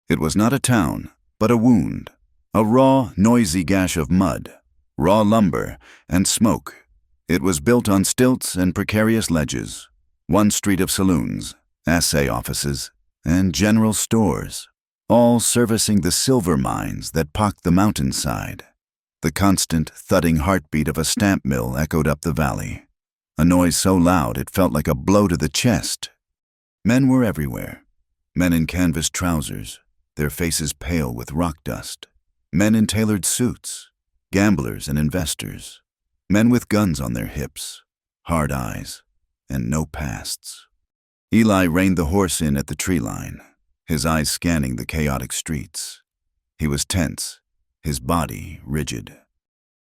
It was not a town, but a wound, a raw, noisy gash of mud, raw lumber, and smoke. It was built on stilts and precarious ledges, 1 street of saloons, assay offices, and general stores, all servicing the silver mines that pocked the mountainside. The constant, thudding heartbeat of a stamp mill echoed up the valley, a noise so loud it felt like a blow to the chest. Men were everywhere, men in canvas trousers, their faces pale with rock dust, men in tailored suits, gamblers and investors, men with guns on their hips, hard eyes, and no pasts. Eli reined the horse in at the tree line, his eyes scanning the chaotic streets. He was tense, his body rigid.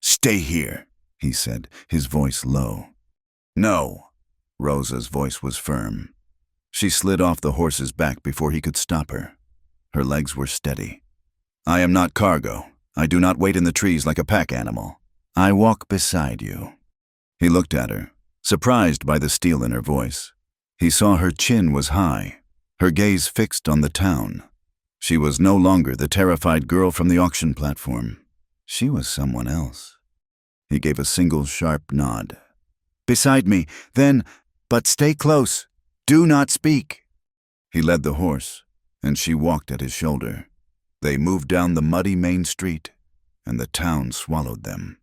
"Stay here," he said, his voice low. "No." Rosa's voice was firm. She slid off the horse's back before he could stop her. Her legs were steady. "I am not cargo. I do not wait in the trees like a pack animal. I walk beside you." He looked at her, surprised by the steel in her voice. He saw her chin was high, her gaze fixed on the town. She was no longer the terrified girl from the auction platform. She was someone else. He gave a single sharp nod. "Beside me, then, but stay close. Do not speak." He led the horse, and she walked at his shoulder. They moved down the muddy main street, and the town swallowed them.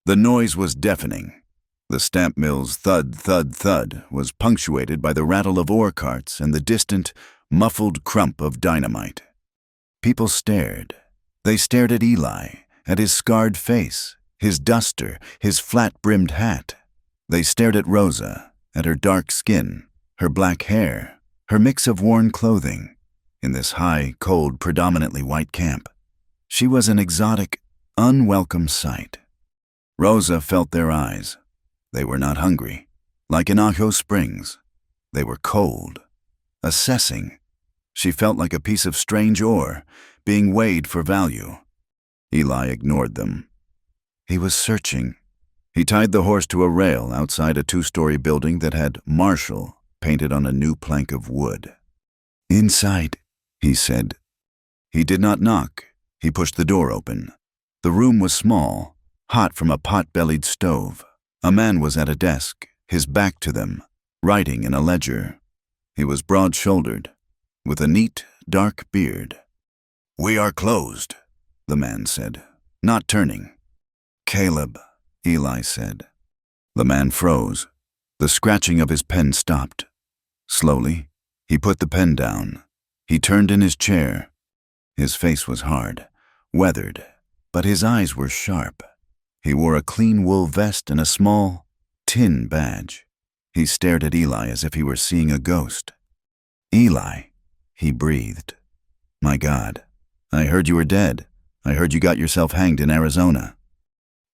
The noise was deafening. The stamp mill's thud, thud, thud was punctuated by the rattle of ore carts and the distant, muffled crump of dynamite. People stared. They stared at Eli, at his scarred face, his duster, his flat-brimmed hat. They stared at Rosa, at her dark skin, her black hair, her mix of worn clothing, in this high, cold, predominantly white camp. She was an exotic, unwelcome sight. Rosa felt their eyes. They were not hungry, like in Ajo Springs. They were cold, assessing. She felt like a piece of strange ore, being weighed for value. Eli ignored them. He was searching. He tied the horse to a rail outside a 2-story building that had Marshall painted on a new plank of wood. "Inside," he said. He did not knock. He pushed the door open. The room was small, hot from a pot-bellied stove. A man was at a desk, his back to them, writing in a ledger. He was broad-shouldered, with a neat, dark beard. "We are closed," the man said, not turning. "Caleb," Eli said. The man froze. The scratching of his pen stopped. Slowly, he put the pen down. He turned in his chair. His face was hard, weathered, but his eyes were sharp. He wore a clean wool vest and a small, tin badge. He stared at Eli as if he were seeing a ghost. "Eli," he breathed. "My God, I heard you were dead. I heard you got yourself hanged in Arizona."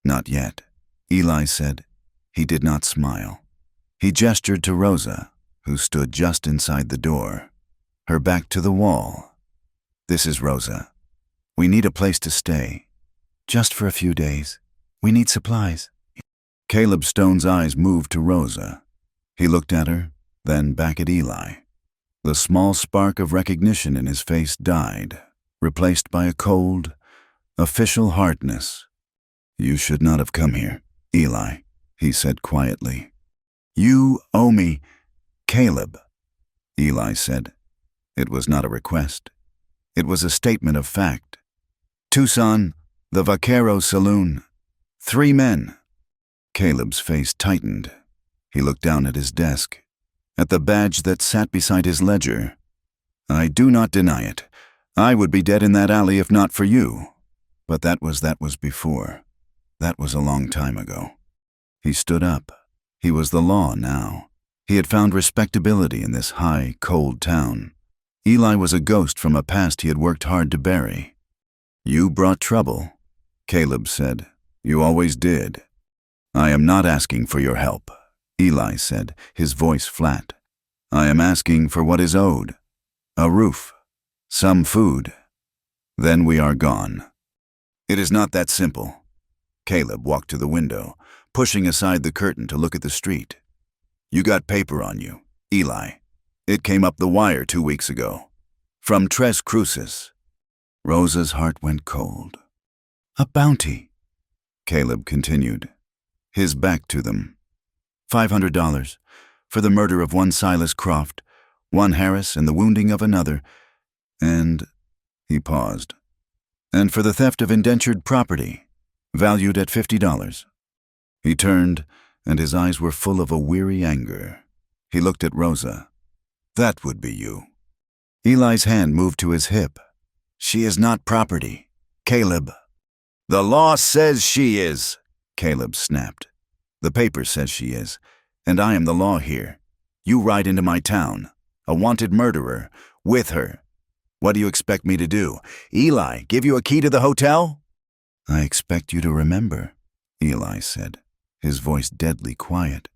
"Not yet," Eli said. He did not smile. He gestured to Rosa, who stood just inside the door, her back to the wall. "This is Rosa. We need a place to stay. Just for a few days. We need supplies." Caleb Stone's eyes moved to Rosa. He looked at her, then back at Eli. The small spark of recognition in his face died, replaced by a cold, official hardness. "You should not have come here, Eli," he said quietly. "You owe me, Caleb," Eli said. It was not a request. It was a statement of fact. "Tucson, the Vaquero Saloon. 3 men." Caleb's face tightened. He looked down at his desk, at the badge that sat beside his ledger. "I do not deny it. I would be dead in that alley if not for you. But that was before. That was a long time ago." He stood up. He was the law now. He had found respectability in this high, cold town. Eli was a ghost from a past he had worked hard to bury. "You brought trouble," Caleb said. "You always did." "I am not asking for your help," Eli said, his voice flat. "I am asking for what is owed. A roof. Some food. Then we are gone." "It is not that simple." Caleb walked to the window, pushing aside the curtain to look at the street. "You got paper on you, Eli. It came up the wire 2 weeks ago. From Tres Cruces." Rosa's heart went cold. "A bounty," Caleb continued, his back to them. $500 for the murder of one Silas Croft, one Harris, and the wounding of another, and," he paused, "and for the theft of indentured property, valued at $50. He turned, and his eyes were full of a weary anger. He looked at Rosa. "That would be you." Eli's hand moved to his hip. "She is not property, Caleb." "The law says she is," Caleb snapped. "The paper says she is, and I am the law here. You ride into my town. a wanted murderer, with her. What do you expect me to do? Eli, give you a key to the hotel? I expect you to remember, Eli said, his voice deadly quiet.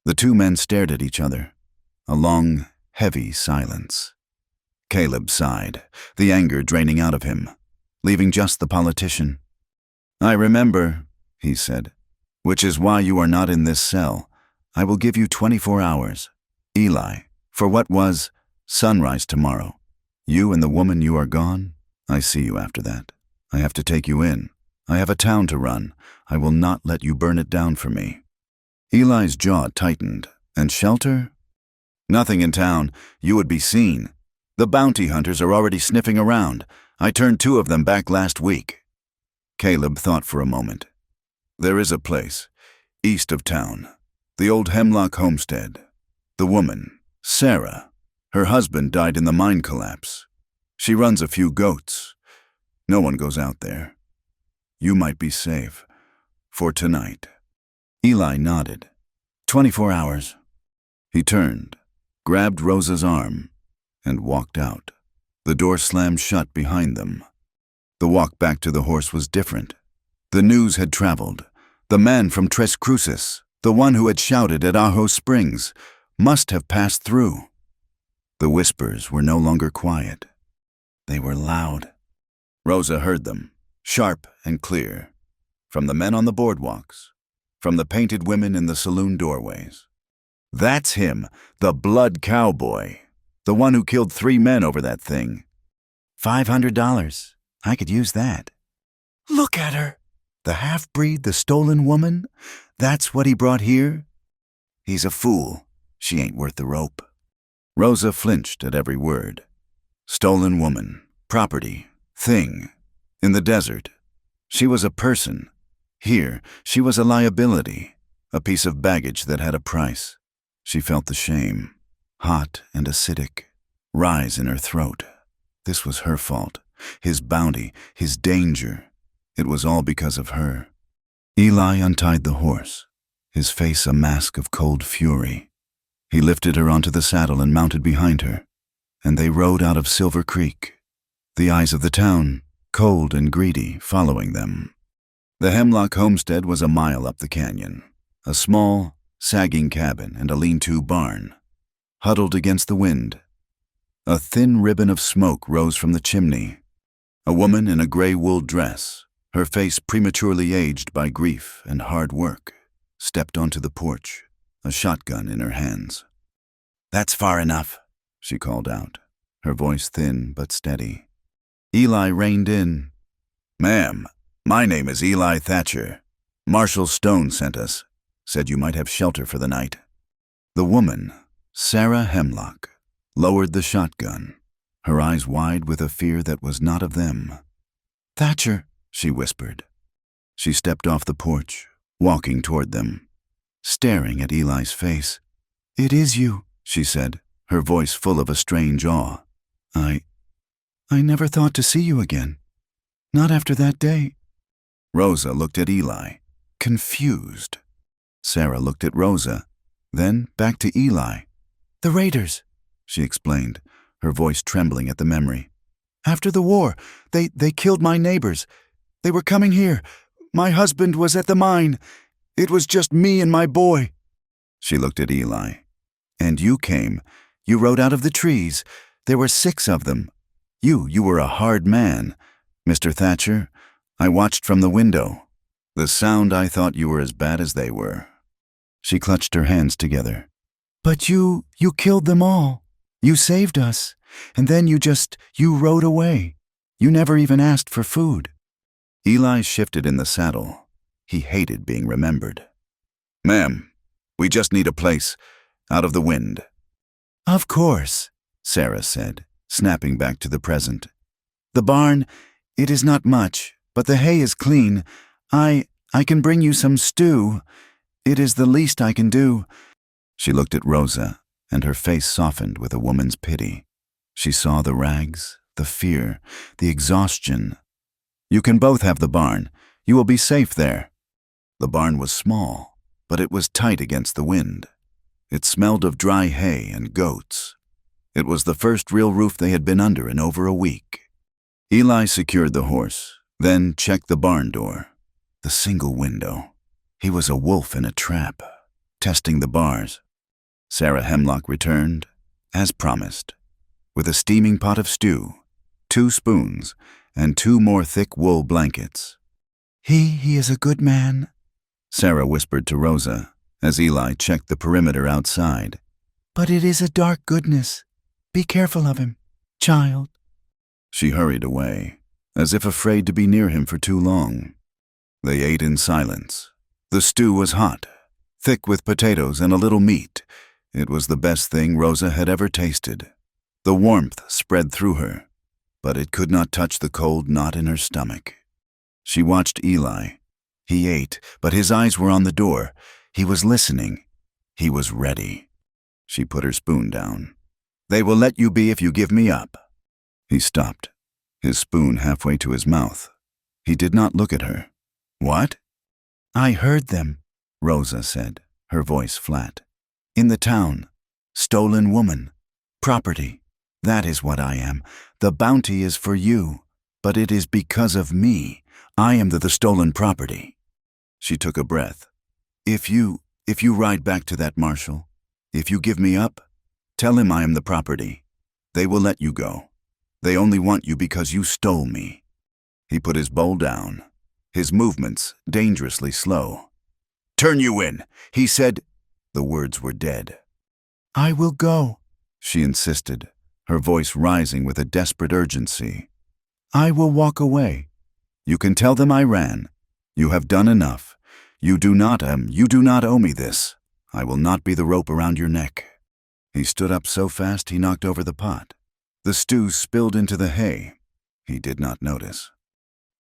The two men stared at each other, a long, heavy silence. Caleb sighed, the anger draining out of him, leaving just the politician. I remember, he said, which is why you are not in this cell. I will give you 24 hours. Eli, for what was sunrise tomorrow. You and the woman you are gone, I see you after that. I have to take you in. I have a town to run. I will not let you burn it down for me. Eli's jaw tightened. And shelter? Nothing in town. You would be seen. The bounty hunters are already sniffing around. I turned 2 of them back last week. Caleb thought for a moment. There is a place, east of town. The old Hemlock homestead. The woman, Sarah. Her husband died in the mine collapse. She runs a few goats. No one goes out there. You might be safe. For tonight. Eli nodded. 24 hours. He turned, grabbed Rosa's arm, and walked out. The door slammed shut behind them. The walk back to the horse was different. The news had traveled. The man from Tres Cruces, the one who had shouted at Ajo Springs, must have passed through. The whispers were no longer quiet. They were loud. Rosa heard them, sharp and clear, from the men on the boardwalks, from the painted women in the saloon doorways. That's him, the blood cowboy, the one who killed 3 men over that thing. $500. I could use that. Look at her. The half-breed, the stolen woman? That's what he brought here? He's a fool. She ain't worth the rope. Rosa flinched at every word. Stolen woman, property, thing. In the desert. She was a person. Here, she was a liability, a piece of baggage that had a price. She felt the shame, hot and acidic, rise in her throat. This was her fault, his bounty, his danger. It was all because of her. Eli untied the horse, his face a mask of cold fury. He lifted her onto the saddle and mounted behind her, and they rode out of Silver Creek, the eyes of the town, cold and greedy, following them. The Hemlock homestead was a mile up the canyon, a small, sagging cabin and a lean-to barn, huddled against the wind. A thin ribbon of smoke rose from the chimney. A woman in a gray wool dress, her face prematurely aged by grief and hard work, stepped onto the porch, a shotgun in her hands. That's far enough, she called out, her voice thin but steady. Eli reined in. Ma'am, my name is Eli Thatcher. Marshal Stone sent us, said you might have shelter for the night. The woman, Sarah Hemlock, lowered the shotgun, her eyes wide with a fear that was not of them. Thatcher, she whispered. She stepped off the porch, walking toward them, staring at Eli's face. It is you, she said, her voice full of a strange awe. I never thought to see you again. Not after that day. Rosa looked at Eli, confused. Sarah looked at Rosa, then back to Eli. The raiders, she explained, her voice trembling at the memory. After the war, they killed my neighbors. They were coming here. My husband was at the mine. It was just me and my boy. She looked at Eli. And you came. You rode out of the trees. There were 6 of them. You were a hard man. Mr. Thatcher, I watched from the window. The sound I thought you were as bad as they were. She clutched her hands together. But you killed them all. You saved us. And then you rode away. You never even asked for food. Eli shifted in the saddle. He hated being remembered. Ma'am, we just need a place, out of the wind. Of course, Sarah said, snapping back to the present. The barn, it is not much, but the hay is clean. I can bring you some stew. It is the least I can do. She looked at Rosa, and her face softened with a woman's pity. She saw the rags, the fear, the exhaustion. You can both have the barn. You will be safe there. The barn was small, but it was tight against the wind. It smelled of dry hay and goats. It was the first real roof they had been under in over a week. Eli secured the horse, then checked the barn door. The single window. He was a wolf in a trap, testing the bars. Sarah Hemlock returned, as promised, with a steaming pot of stew, 2 spoons, and 2 more thick wool blankets. He is a good man," Sarah whispered to Rosa, as Eli checked the perimeter outside. "But it is a dark goodness. Be careful of him, child." She hurried away, as if afraid to be near him for too long. They ate in silence. The stew was hot, thick with potatoes and a little meat. It was the best thing Rosa had ever tasted. The warmth spread through her, but it could not touch the cold knot in her stomach. She watched Eli. He ate, but his eyes were on the door. He was listening. He was ready. She put her spoon down. "They will let you be if you give me up." He stopped, his spoon halfway to his mouth. He did not look at her. "What?" "I heard them," Rosa said, her voice flat. "In the town. Stolen woman. Property. That is what I am. The bounty is for you, but it is because of me. I am the stolen property." She took a breath. If you ride back to that marshal, if you give me up, tell him I am the property. They will let you go. They only want you because you stole me." He put his bowl down, his movements dangerously slow. "Turn you in," he said. The words were dead. "I will go," she insisted, her voice rising with a desperate urgency. "I will walk away. You can tell them I ran. You have done enough. You do not owe me this. I will not be the rope around your neck." He stood up so fast he knocked over the pot. The stew spilled into the hay. He did not notice.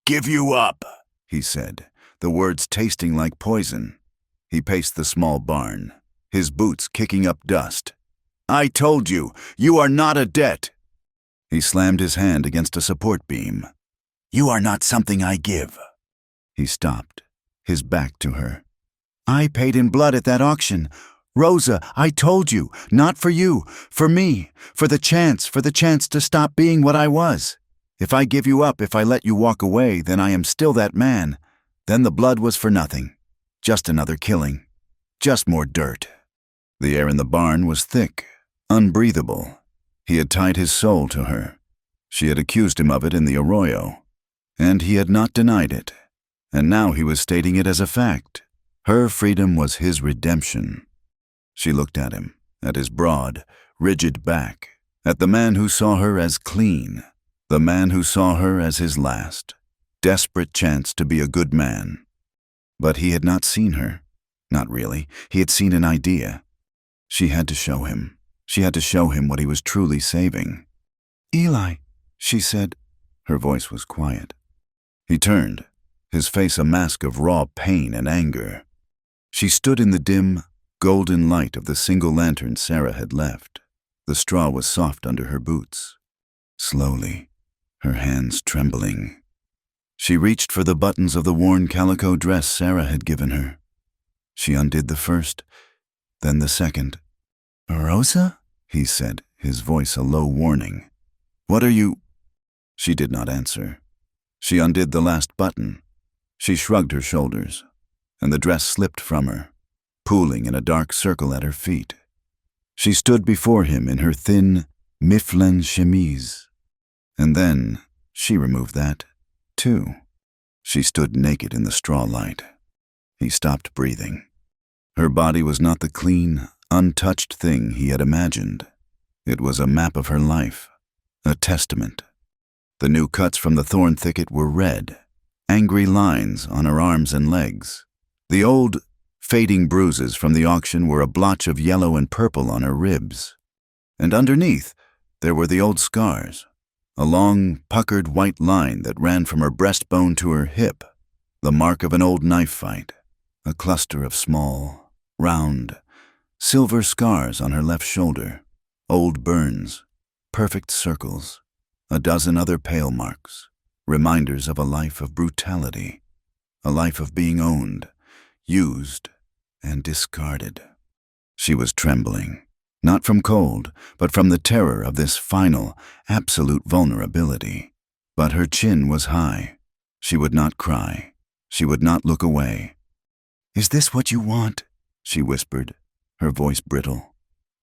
"Give you up," he said, the words tasting like poison. He paced the small barn, his boots kicking up dust. "I told you, you are not a debt." He slammed his hand against a support beam. "You are not something I give." He stopped, his back to her. "I paid in blood at that auction. Rosa, I told you, not for you, for me, for the chance to stop being what I was. If I give you up, if I let you walk away, then I am still that man. Then the blood was for nothing. Just another killing. Just more dirt." The air in the barn was thick, unbreathable. He had tied his soul to her. She had accused him of it in the arroyo, and he had not denied it. And now he was stating it as a fact. Her freedom was his redemption. She looked at him, at his broad, rigid back, at the man who saw her as clean, the man who saw her as his last, desperate chance to be a good man. But he had not seen her. Not really. He had seen an idea. She had to show him. She had to show him what he was truly saving. "Eli," she said. Her voice was quiet. He turned, his face a mask of raw pain and anger. She stood in the dim, golden light of the single lantern Sarah had left. The straw was soft under her boots. Slowly, her hands trembling, she reached for the buttons of the worn calico dress Sarah had given her. She undid the first, then the second. "Rosa?" he said, his voice a low warning. "What are you—" She did not answer. She undid the last button. She shrugged her shoulders, and the dress slipped from her, pooling in a dark circle at her feet. She stood before him in her thin, Mifflin chemise. And then she removed that, too. She stood naked in the straw light. He stopped breathing. Her body was not the clean, untouched thing he had imagined. It was a map of her life, a testament. The new cuts from the thorn thicket were red, angry lines on her arms and legs. The old, fading bruises from the auction were a blotch of yellow and purple on her ribs. And underneath, there were the old scars, a long, puckered white line that ran from her breastbone to her hip, the mark of an old knife fight, a cluster of small, round, silver scars on her left shoulder, old burns, perfect circles, a dozen other pale marks, reminders of a life of brutality, a life of being owned, used, and discarded. She was trembling. Not from cold, but from the terror of this final, absolute vulnerability. But her chin was high. She would not cry. She would not look away. "Is this what you want?" she whispered, her voice brittle.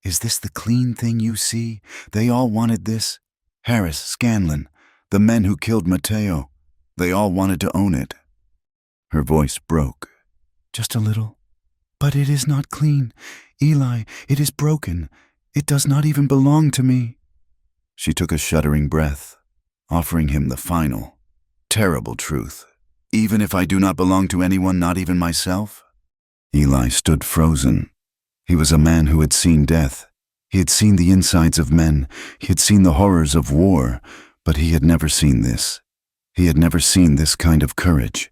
"Is this the clean thing you see? They all wanted this. Harris, Scanlon, the men who killed Mateo. They all wanted to own it." Her voice broke. "Just a little. But it is not clean. Eli, it is broken. It does not even belong to me." She took a shuddering breath, offering him the final, terrible truth. "Even if I do not belong to anyone, not even myself?" Eli stood frozen. He was a man who had seen death. He had seen the insides of men. He had seen the horrors of war, but he had never seen this. He had never seen this kind of courage.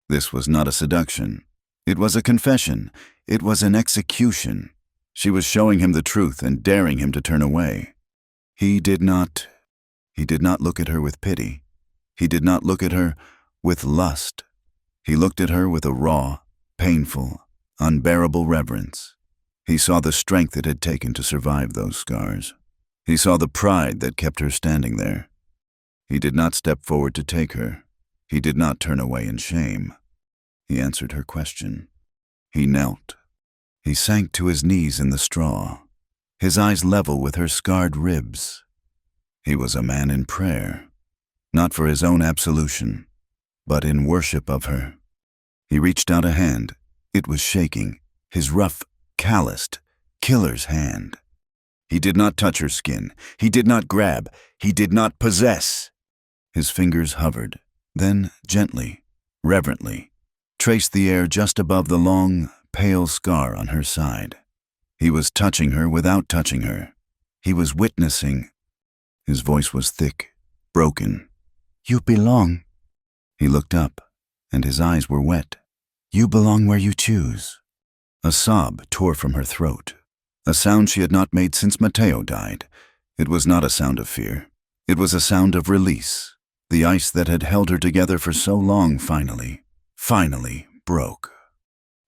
This was not a seduction. It was a confession. It was an execution. She was showing him the truth and daring him to turn away. He did not look at her with pity. He did not look at her with lust. He looked at her with a raw, painful, unbearable reverence. He saw the strength it had taken to survive those scars. He saw the pride that kept her standing there. He did not step forward to take her. He did not turn away in shame. He answered her question. He knelt. He sank to his knees in the straw, his eyes level with her scarred ribs. He was a man in prayer, not for his own absolution, but in worship of her. He reached out a hand. It was shaking, his rough, calloused, killer's hand. He did not touch her skin. He did not grab. He did not possess. His fingers hovered, then gently, reverently, traced the air just above the long, pale scar on her side. He was touching her without touching her. He was witnessing. His voice was thick, broken. "You belong." He looked up, and his eyes were wet. "You belong where you choose." A sob tore from her throat, a sound she had not made since Mateo died. It was not a sound of fear. It was a sound of release. The ice that had held her together for so long finally broke.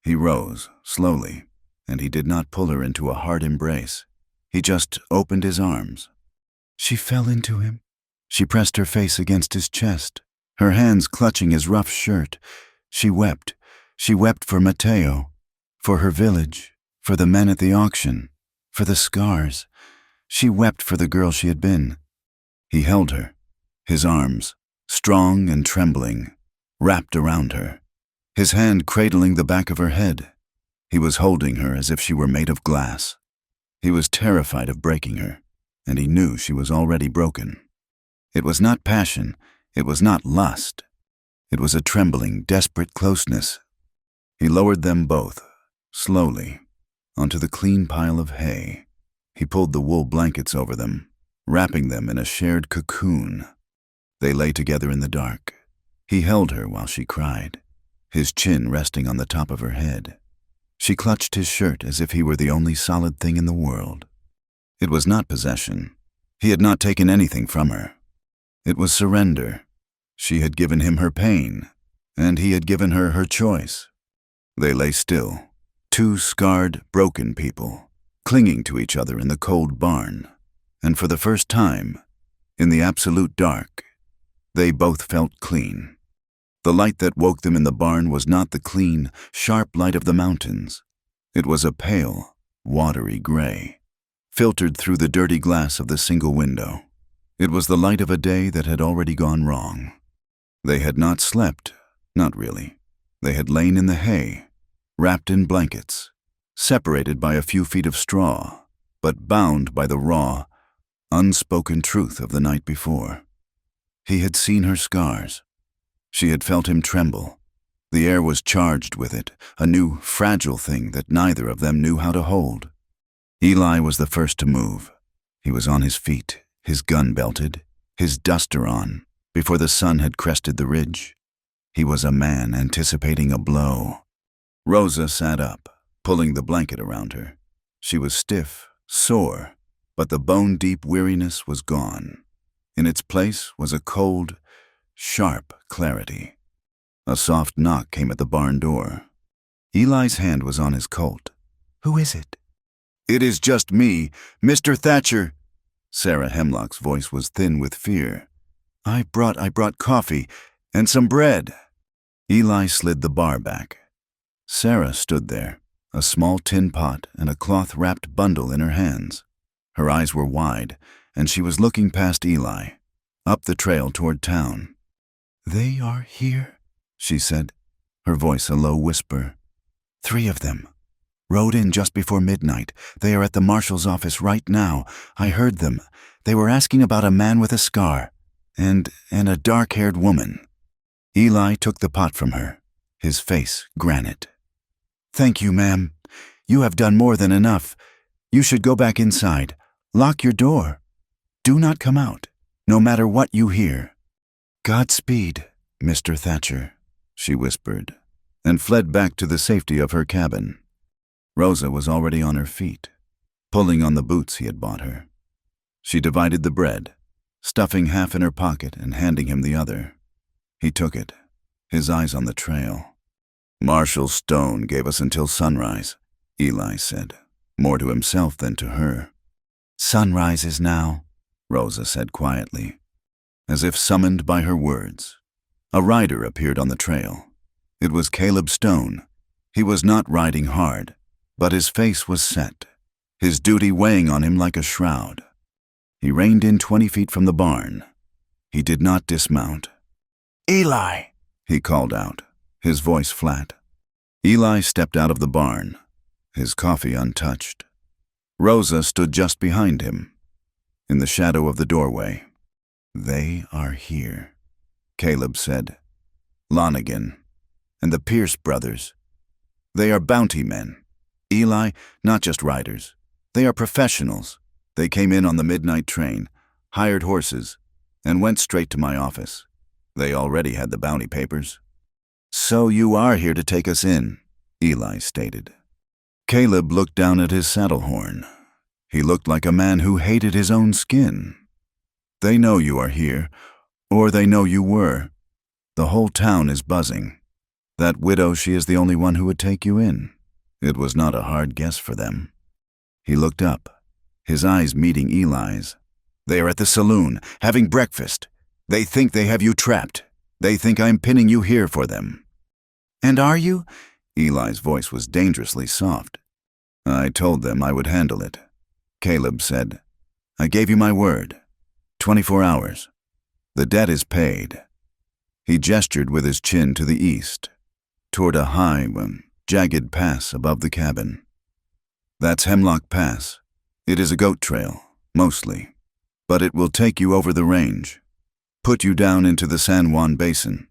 He rose, slowly, and he did not pull her into a hard embrace. He just opened his arms. She fell into him. She pressed her face against his chest, her hands clutching his rough shirt. She wept. She wept for Mateo, for her village, for the men at the auction, for the scars. She wept for the girl she had been. He held her, his arms, strong and trembling, wrapped around her, his hand cradling the back of her head. He was holding her as if she were made of glass. He was terrified of breaking her, and he knew she was already broken. It was not passion. It was not lust. It was a trembling, desperate closeness. He lowered them both, slowly, onto the clean pile of hay. He pulled the wool blankets over them, wrapping them in a shared cocoon. They lay together in the dark. He held her while she cried, his chin resting on the top of her head. She clutched his shirt as if he were the only solid thing in the world. It was not possession. He had not taken anything from her. It was surrender. She had given him her pain, and he had given her her choice. They lay still, two scarred, broken people, clinging to each other in the cold barn, and for the first time, in the absolute dark, they both felt clean. The light that woke them in the barn was not the clean, sharp light of the mountains. It was a pale, watery gray, filtered through the dirty glass of the single window. It was the light of a day that had already gone wrong. They had not slept, not really. They had lain in the hay, wrapped in blankets, separated by a few feet of straw, but bound by the raw, unspoken truth of the night before. He had seen her scars. She had felt him tremble. The air was charged with it, a new, fragile thing that neither of them knew how to hold. Eli was the first to move. He was on his feet, his gun belted, his duster on, before the sun had crested the ridge. He was a man anticipating a blow. Rosa sat up, pulling the blanket around her. She was stiff, sore, but the bone-deep weariness was gone. In its place was a cold, sharp clarity. A soft knock came at the barn door. Eli's hand was on his Colt. "Who is it?" "It is just me, Mr. Thatcher." Sarah Hemlock's voice was thin with fear. I brought coffee and some bread." Eli slid the bar back. Sarah stood there, a small tin pot and a cloth-wrapped bundle in her hands. Her eyes were wide, and she was looking past Eli, up the trail toward town. "They are here," she said, her voice a low whisper. "3 of them. Rode in just before midnight. They are at the marshal's office right now. I heard them. They were asking about a man with a scar, and a dark-haired woman." Eli took the pot from her, his face granite. "Thank you, ma'am. You have done more than enough. You should go back inside. Lock your door. Do not come out, no matter what you hear." "Godspeed, Mr. Thatcher," she whispered, and fled back to the safety of her cabin. Rosa was already on her feet, pulling on the boots he had bought her. She divided the bread, stuffing half in her pocket and handing him the other. He took it, his eyes on the trail. "Marshal Stone gave us until sunrise," Eli said, more to himself than to her. "Sunrise is now," Rosa said quietly, as if summoned by her words. A rider appeared on the trail. It was Caleb Stone. He was not riding hard, but his face was set, his duty weighing on him like a shroud. He reined in 20 feet from the barn. He did not dismount. "Eli!" he called out, his voice flat. Eli stepped out of the barn, his coffee untouched. Rosa stood just behind him, in the shadow of the doorway. "They are here," Caleb said. "Lonigan, and the Pierce brothers. They are bounty men. Eli, not just riders. They are professionals. They came in on the midnight train, hired horses, and went straight to my office. They already had the bounty papers." "So you are here to take us in," Eli stated. Caleb looked down at his saddle horn. He looked like a man who hated his own skin. "They know you are here, or they know you were. The whole town is buzzing. That widow, she is the only one who would take you in. It was not a hard guess for them." He looked up, his eyes meeting Eli's. "They are at the saloon, having breakfast. They think they have you trapped. They think I'm pinning you here for them." "And are you?" Eli's voice was dangerously soft. "I told them I would handle it," Caleb said. "I gave you my word. 24 hours. The debt is paid." He gestured with his chin to the east, toward a high, jagged pass above the cabin. "That's Hemlock Pass. It is a goat trail, mostly, but it will take you over the range, put you down into the San Juan Basin.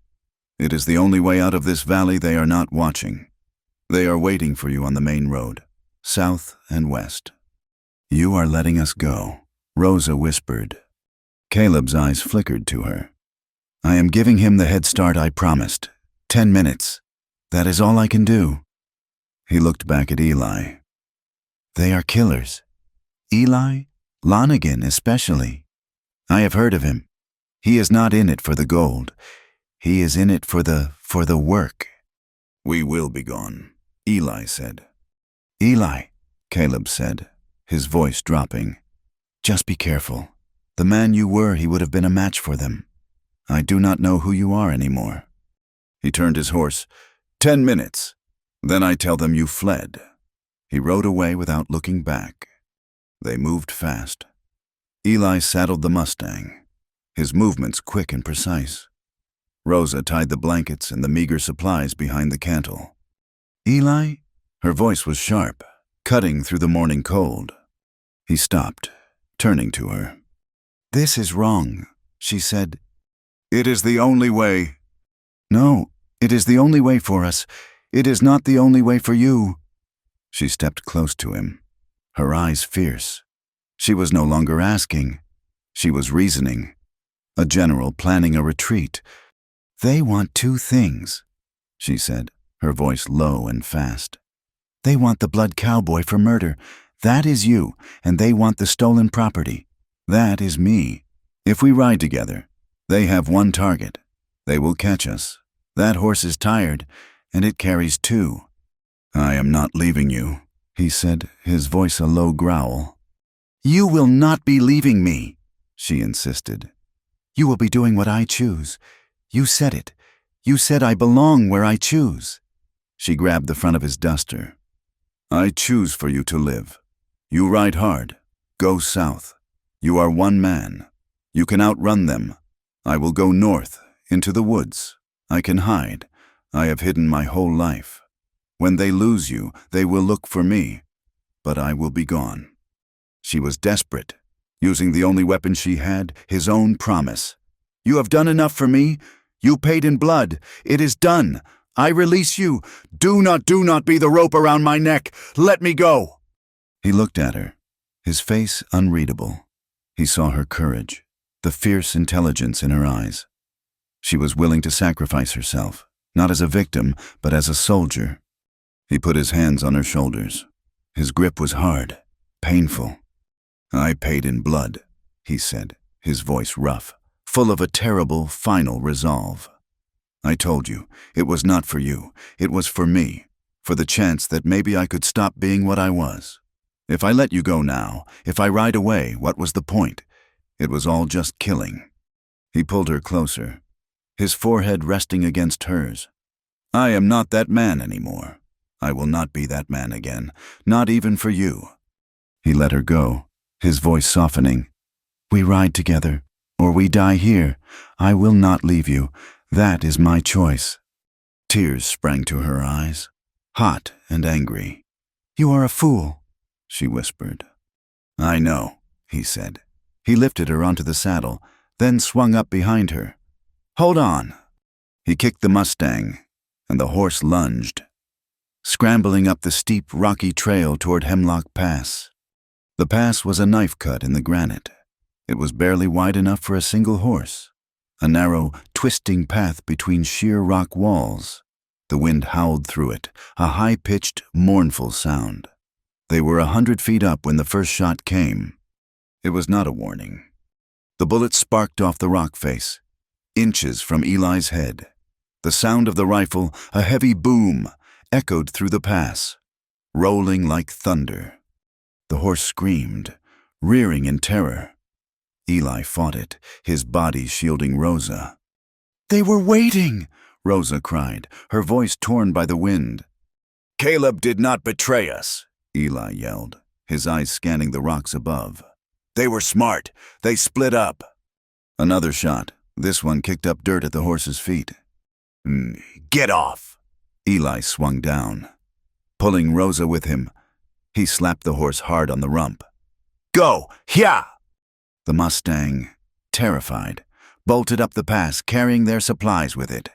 It is the only way out of this valley. They are not watching. They are waiting for you on the main road, south and west." "You are letting us go," Rosa whispered. Caleb's eyes flickered to her. "I am giving him the head start I promised. 10 minutes. That is all I can do." He looked back at Eli. "They are killers. Eli, Lonigan especially. I have heard of him. He is not in it for the gold. He is in it for the work." "We will be gone," Eli said. "Eli," Caleb said, his voice dropping. "Just be careful. The man you were, he would have been a match for them. I do not know who you are anymore." He turned his horse. 10 minutes. Then I tell them you fled." He rode away without looking back. They moved fast. Eli saddled the Mustang, his movements quick and precise. Rosa tied the blankets and the meager supplies behind the cantle. "Eli?" Her voice was sharp, cutting through the morning cold. He stopped, turning to her. "This is wrong," she said. "It is the only way." "No, it is the only way for us. It is not the only way for you." She stepped close to him, her eyes fierce. She was no longer asking. She was reasoning. A general planning a retreat. "They want 2 things," she said, her voice low and fast. "They want the blood cowboy for murder. That is you, and they want the stolen property. That is me. If we ride together, they have one target. They will catch us. That horse is tired, and it carries 2. I am not leaving you," he said, his voice a low growl. "You will not be leaving me," she insisted. "You will be doing what I choose. You said it. You said I belong where I choose." She grabbed the front of his duster. "I choose for you to live. You ride hard. Go south. You are one man. You can outrun them. I will go north, into the woods. I can hide. I have hidden my whole life. When they lose you, they will look for me, but I will be gone." She was desperate, using the only weapon she had, his own promise. "You have done enough for me. You paid in blood. It is done. I release you. Do not be the rope around my neck. Let me go." He looked at her, his face unreadable. He saw her courage, the fierce intelligence in her eyes. She was willing to sacrifice herself, not as a victim, but as a soldier. He put his hands on her shoulders. His grip was hard, painful. "I paid in blood," he said, his voice rough, full of a terrible, final resolve. "I told you, it was not for you. It was for me, for the chance that maybe I could stop being what I was. If I let you go now, if I ride away, what was the point? It was all just killing." He pulled her closer, his forehead resting against hers. "I am not that man anymore. I will not be that man again, not even for you." He let her go, his voice softening. "We ride together, or we die here. I will not leave you. That is my choice." Tears sprang to her eyes, hot and angry. "You are a fool," she whispered. "I know," he said. He lifted her onto the saddle, then swung up behind her. "Hold on." He kicked the Mustang, and the horse lunged, scrambling up the steep, rocky trail toward Hemlock Pass. The pass was a knife cut in the granite. It was barely wide enough for a single horse, a narrow, twisting path between sheer rock walls. The wind howled through it, a high-pitched, mournful sound. They were 100 feet up when the first shot came. It was not a warning. The bullet sparked off the rock face, inches from Eli's head. The sound of the rifle, a heavy boom, echoed through the pass, rolling like thunder. The horse screamed, rearing in terror. Eli fought it, his body shielding Rosa. "They were waiting!" Rosa cried, her voice torn by the wind. "Caleb did not betray us," Eli yelled, his eyes scanning the rocks above. "They were smart. They split up." Another shot. This one kicked up dirt at the horse's feet. "Get off!" Eli swung down. Pulling Rosa with him, he slapped the horse hard on the rump. "Go! Hya!" The Mustang, terrified, bolted up the pass, carrying their supplies with it.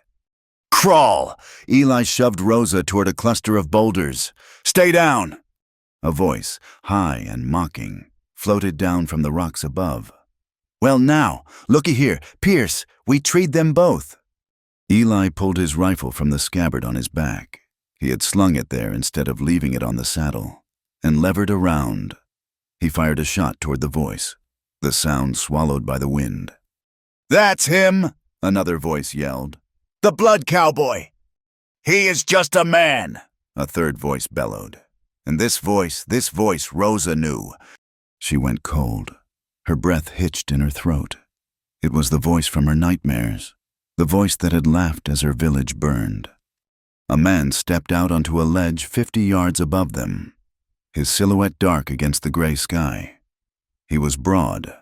"Crawl!" Eli shoved Rosa toward a cluster of boulders. "Stay down!" A voice, high and mocking, floated down from the rocks above. "Well now, looky here, Pierce, we treed them both." Eli pulled his rifle from the scabbard on his back. He had slung it there instead of leaving it on the saddle, and levered around. He fired a shot toward the voice, the sound swallowed by the wind. "That's him!" another voice yelled. "The blood cowboy!" "He is just a man!" a third voice bellowed. And this voice Rosa knew. She went cold. Her breath hitched in her throat. It was the voice from her nightmares, the voice that had laughed as her village burned. A man stepped out onto a ledge 50 yards above them, his silhouette dark against the gray sky. He was broad,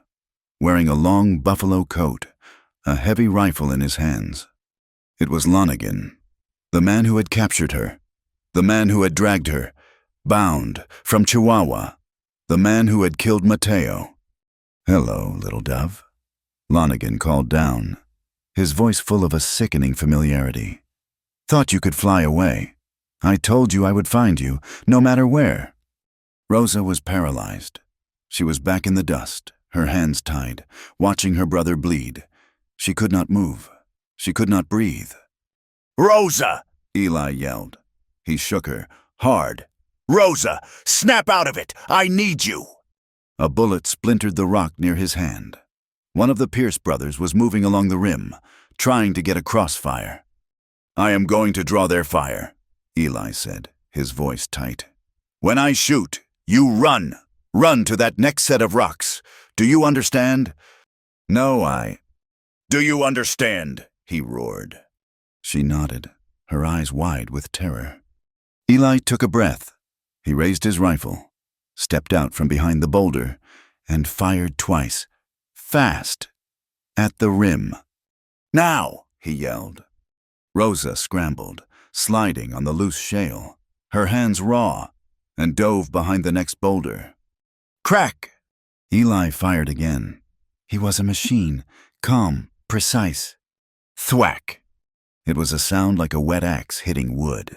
wearing a long buffalo coat, a heavy rifle in his hands. It was Lonigan, the man who had captured her, the man who had dragged her, bound, from Chihuahua, the man who had killed Mateo. "Hello, little dove," Lonigan called down, his voice full of a sickening familiarity. "Thought you could fly away. I told you I would find you, no matter where." Rosa was paralyzed. She was back in the dust, her hands tied, watching her brother bleed. She could not move. She could not breathe. "Rosa!" Eli yelled. He shook her, hard. "Rosa, snap out of it! I need you!" A bullet splintered the rock near his hand. One of the Pierce brothers was moving along the rim, trying to get a crossfire. "I am going to draw their fire," Eli said, his voice tight. When I shoot, you run. Run to that next set of rocks. Do you understand? No, Do you understand? He roared. She nodded, her eyes wide with terror. Eli took a breath. He raised his rifle, stepped out from behind the boulder, and fired twice, fast, at the rim. Now, he yelled. Rosa scrambled, sliding on the loose shale, her hands raw, and dove behind the next boulder. Crack! Eli fired again. He was a machine, calm, precise. Thwack! It was a sound like a wet axe hitting wood.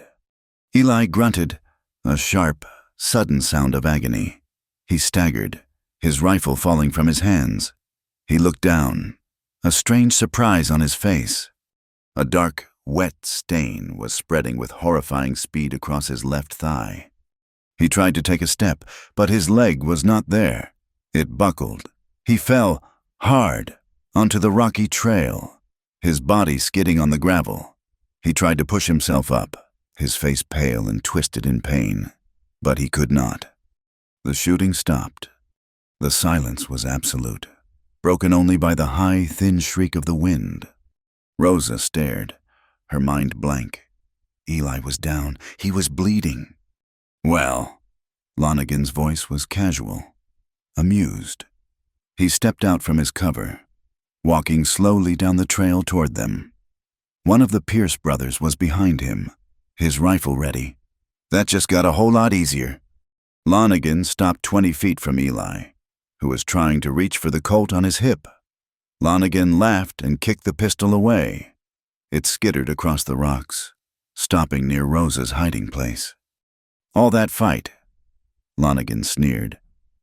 Eli grunted, a sharp, sudden sound of agony. He staggered, his rifle falling from his hands. He looked down, a strange surprise on his face. A dark, wet stain was spreading with horrifying speed across his left thigh. He tried to take a step, but his leg was not there. It buckled. He fell, hard, onto the rocky trail, his body skidding on the gravel. He tried to push himself up, his face pale and twisted in pain, but he could not. The shooting stopped. The silence was absolute, broken only by the high, thin shriek of the wind. Rosa stared, her mind blank. Eli was down. He was bleeding. Well, Lonigan's voice was casual, amused. He stepped out from his cover, walking slowly down the trail toward them. One of the Pierce brothers was behind him, his rifle ready. That just got a whole lot easier. Lonigan stopped 20 feet from Eli, who was trying to reach for the Colt on his hip. Lonigan laughed and kicked the pistol away. It skittered across the rocks, stopping near Rosa's hiding place. All that fight, Lonigan sneered.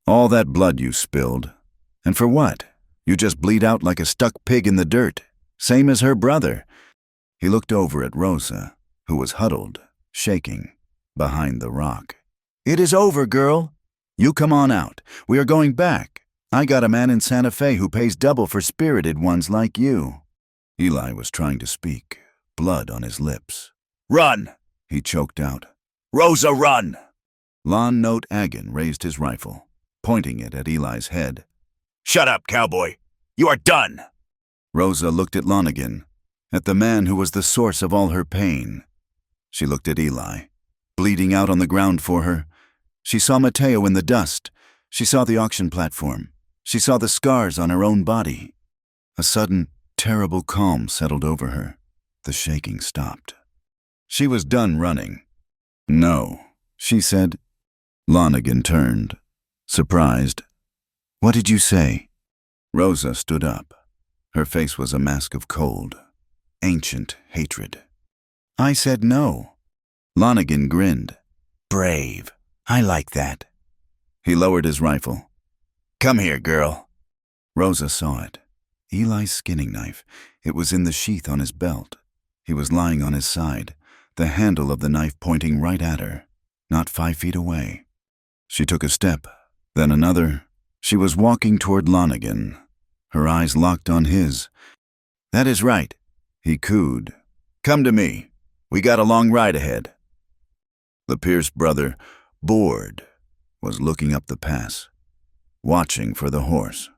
All that blood you spilled. And for what? You just bleed out like a stuck pig in the dirt, same as her brother. He looked over at Rosa, who was huddled, shaking, behind the rock. It is over, girl. You come on out. We are going back. I got a man in Santa Fe who pays double for spirited ones like you. Eli was trying to speak, blood on his lips. Run! He choked out. Rosa, run! Lon Note Agin raised his rifle, pointing it at Eli's head. Shut up, Cowboy! You are done! Rosa looked at Lonigan, at the man who was the source of all her pain. She looked at Eli, bleeding out on the ground for her. She saw Mateo in the dust. She saw the auction platform. She saw the scars on her own body. A sudden, terrible calm settled over her. The shaking stopped. She was done running. No, she said. Lonigan turned, surprised. What did you say? Rosa stood up. Her face was a mask of cold, ancient hatred. I said no. Lonigan grinned. Brave. I like that. He lowered his rifle. Come here, girl. Rosa saw it. Eli's skinning knife. It was in the sheath on his belt. He was lying on his side, the handle of the knife pointing right at her, not 5 feet away. She took a step, then another. She was walking toward Lonigan, her eyes locked on his. That is right, he cooed. Come to me. We got a long ride ahead. The Pierce brother, bored, was looking up the pass, watching for the horse.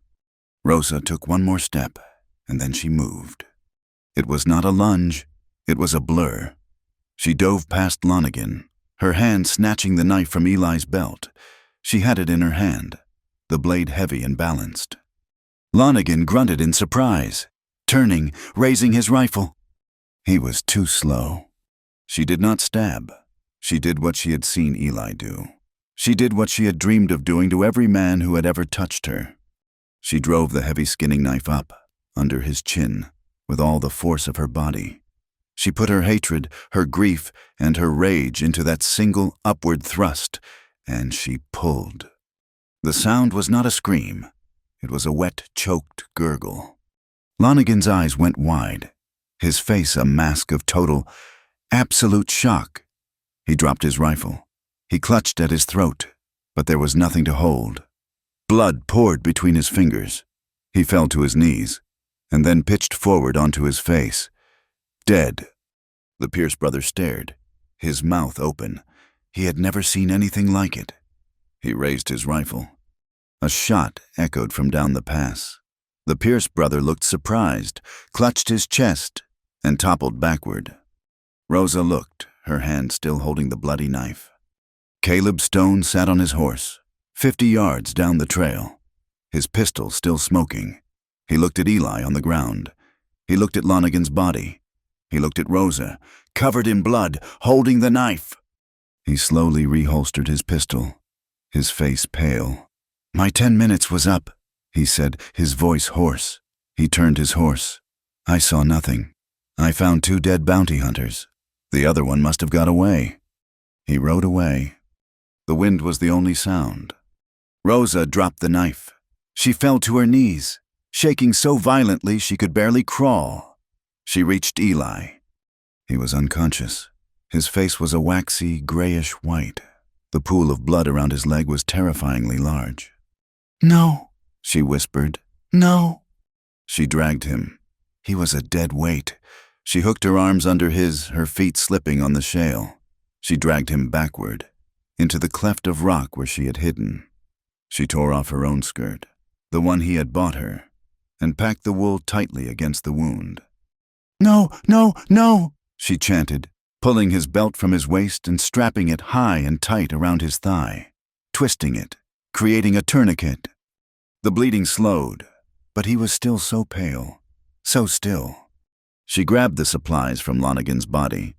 Rosa took one more step, and then she moved. It was not a lunge, it was a blur. She dove past Lonigan, her hand snatching the knife from Eli's belt. She had it in her hand, the blade heavy and balanced. Lonigan grunted in surprise, turning, raising his rifle. He was too slow. She did not stab. She did what she had seen Eli do. She did what she had dreamed of doing to every man who had ever touched her. She drove the heavy skinning knife up, under his chin, with all the force of her body. She put her hatred, her grief, and her rage into that single upward thrust, and she pulled. The sound was not a scream. It was a wet, choked gurgle. Lonigan's eyes went wide, his face a mask of total, absolute shock. He dropped his rifle. He clutched at his throat, but there was nothing to hold. Blood poured between his fingers. He fell to his knees, and then pitched forward onto his face. Dead. The Pierce brother stared, his mouth open, He had never seen anything like it. He raised his rifle. A shot echoed from down the pass. The Pierce brother looked surprised, clutched his chest, and toppled backward. Rosa looked, her hand still holding the bloody knife. Caleb Stone sat on his horse, 50 yards down the trail, his pistol still smoking. He looked at Eli on the ground. He looked at Lonigan's body. He looked at Rosa, covered in blood, holding the knife. He slowly reholstered his pistol, his face pale. "My 10 minutes was up," he said, his voice hoarse. He turned his horse. "I saw nothing. I found 2 dead bounty hunters. The other one must have got away." He rode away. The wind was the only sound. Rosa dropped the knife. She fell to her knees, shaking so violently she could barely crawl. She reached Eli. He was unconscious. His face was a waxy, grayish white. The pool of blood around his leg was terrifyingly large. "No," she whispered. "No." She dragged him. He was a dead weight. She hooked her arms under his, her feet slipping on the shale. She dragged him backward, into the cleft of rock where she had hidden. She tore off her own skirt, the one he had bought her, and packed the wool tightly against the wound. "No, no, no," she chanted, pulling his belt from his waist and strapping it high and tight around his thigh, twisting it, creating a tourniquet. The bleeding slowed, but he was still so pale, so still. She grabbed the supplies from Lonigan's body,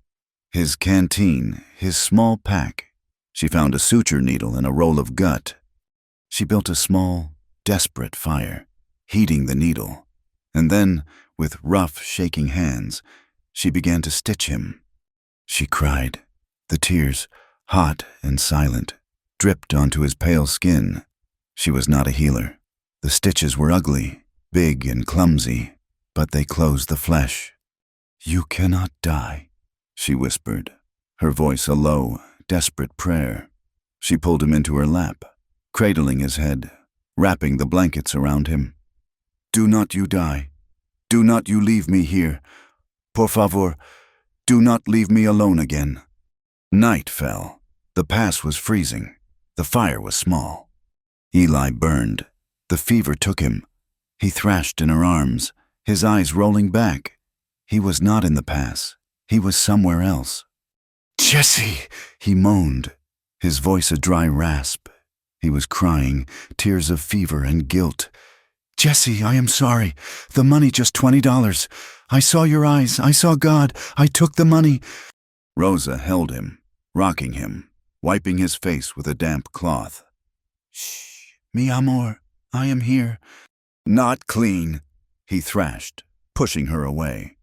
his canteen, his small pack. She found a suture needle and a roll of gut. She built a small, desperate fire, heating the needle, and then, with rough, shaking hands, she began to stitch him. She cried. The tears, hot and silent, dripped onto his pale skin. She was not a healer. The stitches were ugly, big and clumsy, but they closed the flesh. "You cannot die," she whispered, her voice a low, desperate prayer. She pulled him into her lap, cradling his head, wrapping the blankets around him. "Do not you die. Do not you leave me here. Por favor, do not leave me alone again." Night fell. The pass was freezing. The fire was small. Eli burned. The fever took him. He thrashed in her arms, his eyes rolling back. He was not in the pass. He was somewhere else. "Jesse," he moaned, his voice a dry rasp. He was crying, tears of fever and guilt. "Jesse, I am sorry. The money, just $20. I saw your eyes. I saw God. I took the money." Rosa held him, rocking him, wiping his face with a damp cloth. "Shh, mi amor, I am here." "Not clean," he thrashed, pushing her away.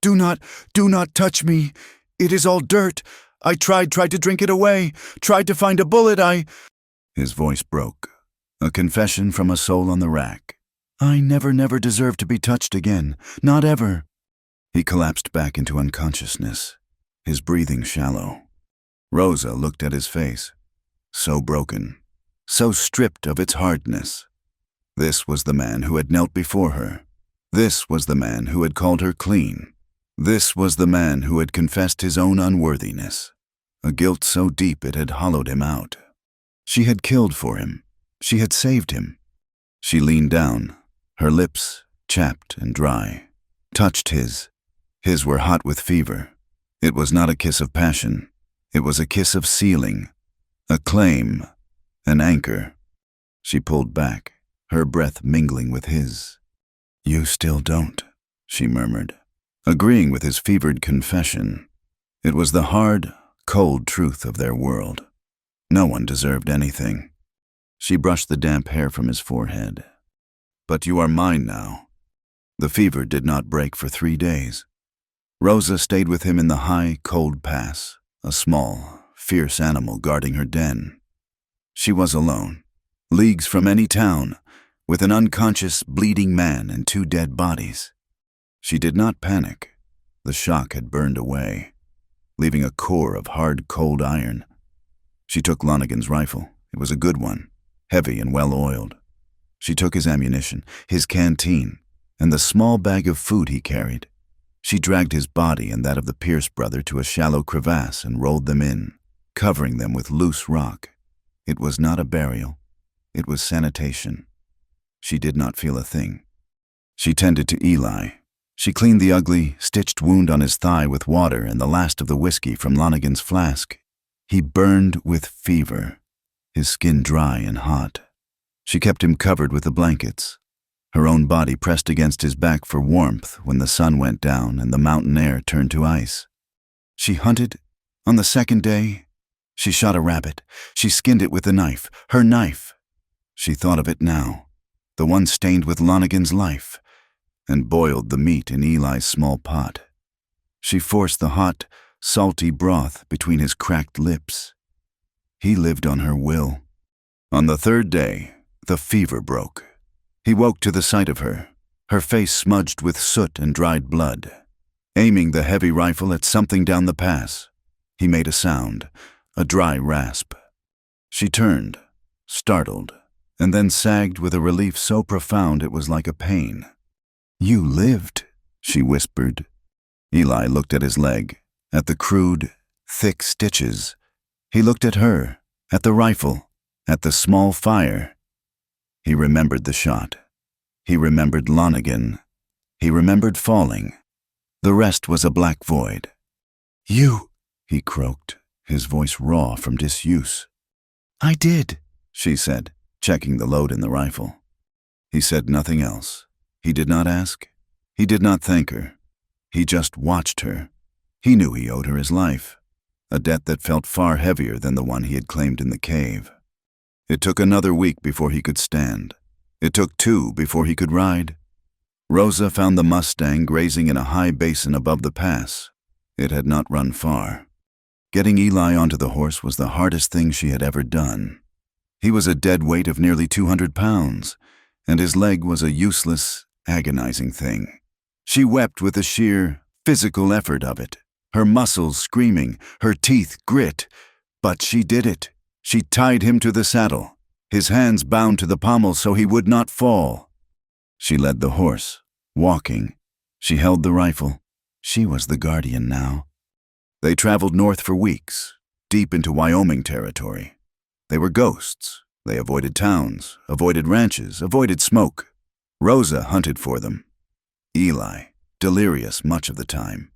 Do not touch me. It is all dirt. I tried to drink it away, tried to find a bullet, His voice broke, a confession from a soul on the rack. "I never deserved to be touched again, not ever." He collapsed back into unconsciousness, his breathing shallow. Rosa looked at his face, so broken, so stripped of its hardness. This was the man who had knelt before her. This was the man who had called her clean. This was the man who had confessed his own unworthiness, a guilt so deep it had hollowed him out. She had killed for him. She had saved him. She leaned down, her lips, chapped and dry, touched his. His were hot with fever. It was not a kiss of passion. It was a kiss of sealing, a claim, an anchor. She pulled back, her breath mingling with his. "You still don't," she murmured, agreeing with his fevered confession. It was the hard, cold truth of their world. No one deserved anything. She brushed the damp hair from his forehead. "But you are mine now." The fever did not break for 3 days. Rosa stayed with him in the high, cold pass, a small, fierce animal guarding her den. She was alone, leagues from any town, with an unconscious, bleeding man and 2 dead bodies. She did not panic. The shock had burned away, leaving a core of hard, cold iron. She took Lonigan's rifle. It was a good one, heavy and well-oiled. She took his ammunition, his canteen, and the small bag of food he carried. She dragged his body and that of the Pierce brother to a shallow crevasse and rolled them in. covering them with loose rock. It was not a burial. It was sanitation. She did not feel a thing. She tended to Eli. She cleaned the ugly, stitched wound on his thigh with water and the last of the whiskey from Lonigan's flask. He burned with fever, his skin dry and hot. She kept him covered with the blankets, her own body pressed against his back for warmth when the sun went down and the mountain air turned to ice. She hunted. On the second day, she shot a rabbit. She skinned it with a knife, her knife. She thought of it now, the one stained with Lonigan's life, and boiled the meat in Eli's small pot. She forced the hot, salty broth between his cracked lips. He lived on her will. On the third day, the fever broke. He woke to the sight of her face smudged with soot and dried blood. Aiming the heavy rifle at something down the pass, he made a sound, a dry rasp. She turned, startled, and then sagged with a relief so profound it was like a pain. "You lived," she whispered. Eli looked at his leg, at the crude, thick stitches. He looked at her, at the rifle, at the small fire. He remembered the shot. He remembered Lonigan. He remembered falling. The rest was a black void. "You," he croaked, his voice raw from disuse. "I did," she said, checking the load in the rifle. He said nothing else. He did not ask. He did not thank her. He just watched her. He knew he owed her his life, a debt that felt far heavier than the one he had claimed in the cave. It took another week before he could stand. It took 2 before he could ride. Rosa found the Mustang grazing in a high basin above the pass. It had not run far. Getting Eli onto the horse was the hardest thing she had ever done. He was a dead weight of nearly 200 pounds, and his leg was a useless, agonizing thing. She wept with the sheer, physical effort of it, her muscles screaming, her teeth grit. But she did it. She tied him to the saddle, his hands bound to the pommel so he would not fall. She led the horse, walking. She held the rifle. She was the guardian now. They traveled north for weeks, deep into Wyoming territory. They were ghosts. They avoided towns, avoided ranches, avoided smoke. Rosa hunted for them. Eli, delirious much of the time,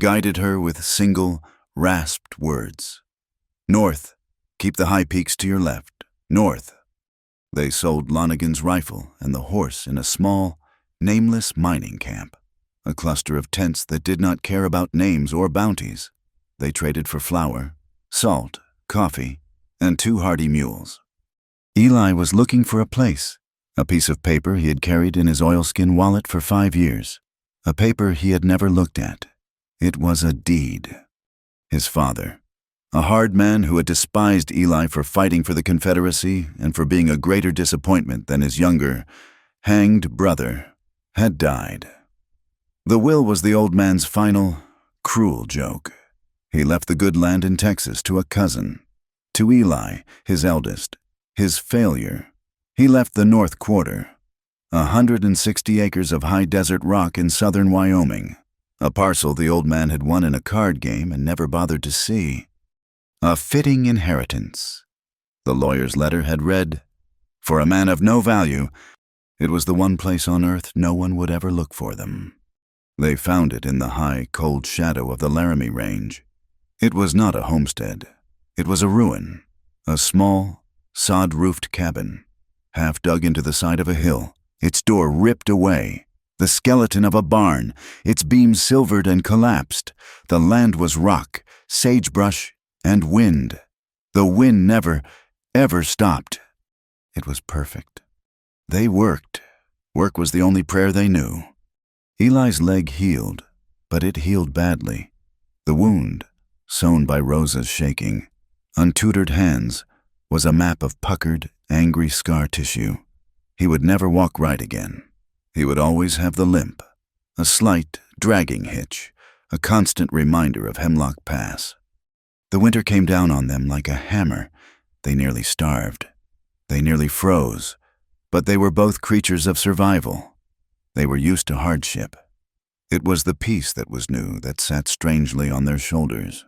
guided her with single, rasped words. "North. Keep the high peaks to your left. North." They sold Lonigan's rifle and the horse in a small, nameless mining camp, a cluster of tents that did not care about names or bounties. They traded for flour, salt, coffee, and 2 hardy mules. Eli was looking for a place, a piece of paper he had carried in his oilskin wallet for 5 years, a paper he had never looked at. It was a deed. His father, a hard man who had despised Eli for fighting for the Confederacy and for being a greater disappointment than his younger, hanged brother, had died. The will was the old man's final, cruel joke. He left the good land in Texas to a cousin, to Eli, his eldest, his failure. He left the North Quarter, 160 acres of high desert rock in southern Wyoming, a parcel the old man had won in a card game and never bothered to see. A fitting inheritance. The lawyer's letter had read, "For a man of no value, it was the one place on earth no one would ever look for them." They found it in the high, cold shadow of the Laramie Range. It was not a homestead. It was a ruin, a small, sod-roofed cabin, half dug into the side of a hill, its door ripped away, the skeleton of a barn, its beams silvered and collapsed. The land was rock, sagebrush, and wind. The wind never, ever stopped. It was perfect. They worked. Work was the only prayer they knew. Eli's leg healed, but it healed badly. The wound, sewn by Rosa's shaking, untutored hands, was a map of puckered, angry scar tissue. He would never walk right again. He would always have the limp, a slight, dragging hitch, a constant reminder of Hemlock Pass. The winter came down on them like a hammer. They nearly starved. They nearly froze. But they were both creatures of survival. They were used to hardship. It was the peace that was new that sat strangely on their shoulders.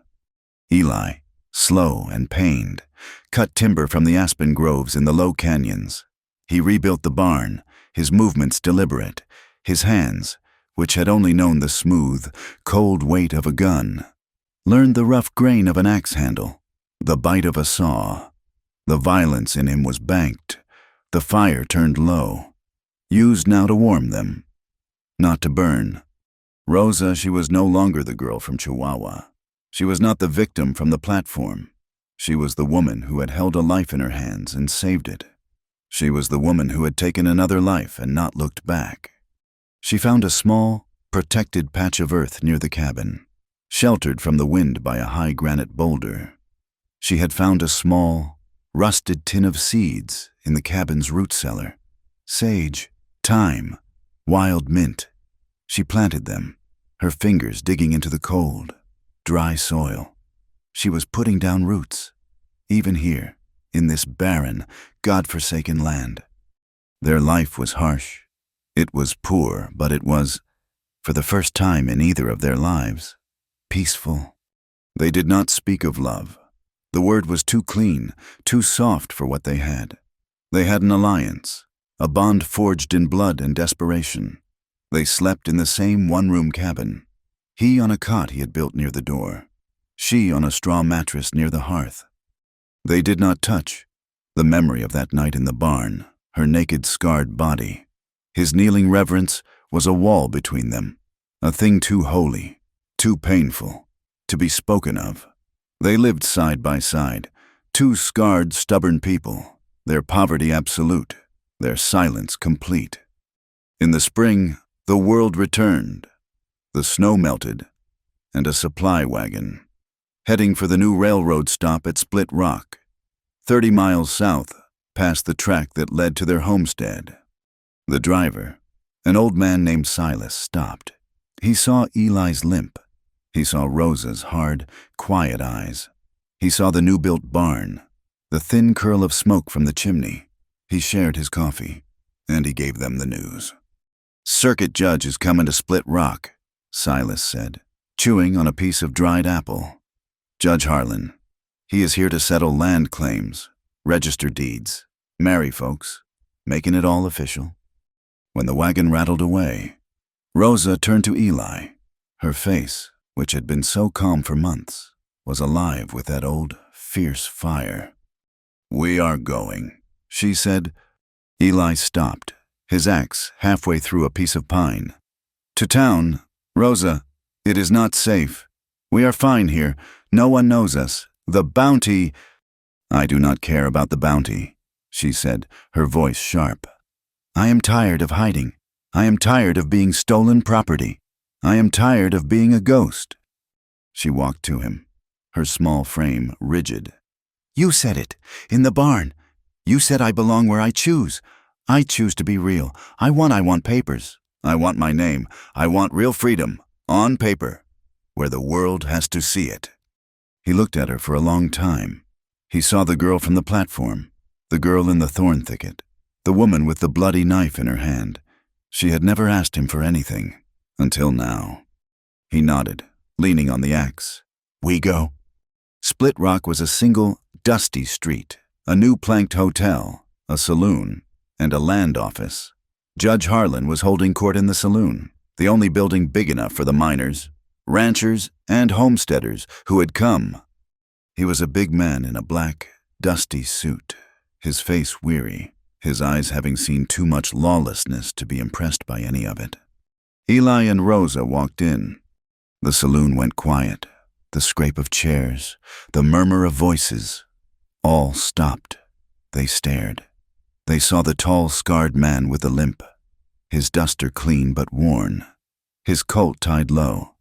Eli, slow and pained, cut timber from the aspen groves in the low canyons. He rebuilt the barn, his movements deliberate, his hands, which had only known the smooth, cold weight of a gun, learned the rough grain of an axe handle, the bite of a saw. The violence in him was banked, the fire turned low, used now to warm them, not to burn. Rosa, she was no longer the girl from Chihuahua. She was not the victim from the platform. She was the woman who had held a life in her hands and saved it. She was the woman who had taken another life and not looked back. She found a small, protected patch of earth near the cabin, sheltered from the wind by a high granite boulder. She had found a small, rusted tin of seeds in the cabin's root cellar. Sage, thyme, wild mint. She planted them, her fingers digging into the cold, dry soil. She was putting down roots, even here, in this barren, God-forsaken land. Their life was harsh. It was poor, but it was, for the first time in either of their lives, peaceful. They did not speak of love. The word was too clean, too soft for what they had. They had an alliance, a bond forged in blood and desperation. They slept in the same one-room cabin. He on a cot he had built near the door, she on a straw mattress near the hearth. They did not touch. The memory of that night in the barn, her naked, scarred body, his kneeling reverence was a wall between them, a thing too holy, too painful, to be spoken of. They lived side by side, two scarred, stubborn people, their poverty absolute, their silence complete. In the spring, the world returned. The snow melted, and a supply wagon, heading for the new railroad stop at Split Rock, 30 miles south, past the track that led to their homestead. The driver, an old man named Silas, stopped. He saw Eli's limp. He saw Rosa's hard, quiet eyes. He saw the new-built barn, the thin curl of smoke from the chimney. He shared his coffee, and he gave them the news. "Circuit judge is coming to Split Rock," Silas said, chewing on a piece of dried apple. "Judge Harlan. He is here to settle land claims, register deeds, marry folks, making it all official." When the wagon rattled away, Rosa turned to Eli. Her face, which had been so calm for months, was alive with that old, fierce fire. "We are going," she said. Eli stopped, his axe halfway through a piece of pine. "To town, Rosa. It is not safe. We are fine here. No one knows us. The bounty—" "I do not care about the bounty," she said, her voice sharp. "I am tired of hiding. I am tired of being stolen property. I am tired of being a ghost." She walked to him, her small frame rigid. "You said it, in the barn. You said I belong where I choose. I choose to be real. I want papers. I want my name. I want real freedom, on paper, where the world has to see it." He looked at her for a long time. He saw the girl from the platform, the girl in the thorn thicket, the woman with the bloody knife in her hand. She had never asked him for anything, until now. He nodded, leaning on the axe. "We go?" Split Rock was a single, dusty street, a new planked hotel, a saloon, and a land office. Judge Harlan was holding court in the saloon, the only building big enough for the miners, ranchers, and homesteaders who had come. He was a big man in a black, dusty suit, his face weary, his eyes having seen too much lawlessness to be impressed by any of it. Eli and Rosa walked in. The saloon went quiet, the scrape of chairs, the murmur of voices. All stopped. They stared. They saw the tall, scarred man with the limp, his duster clean but worn, his coat tied low.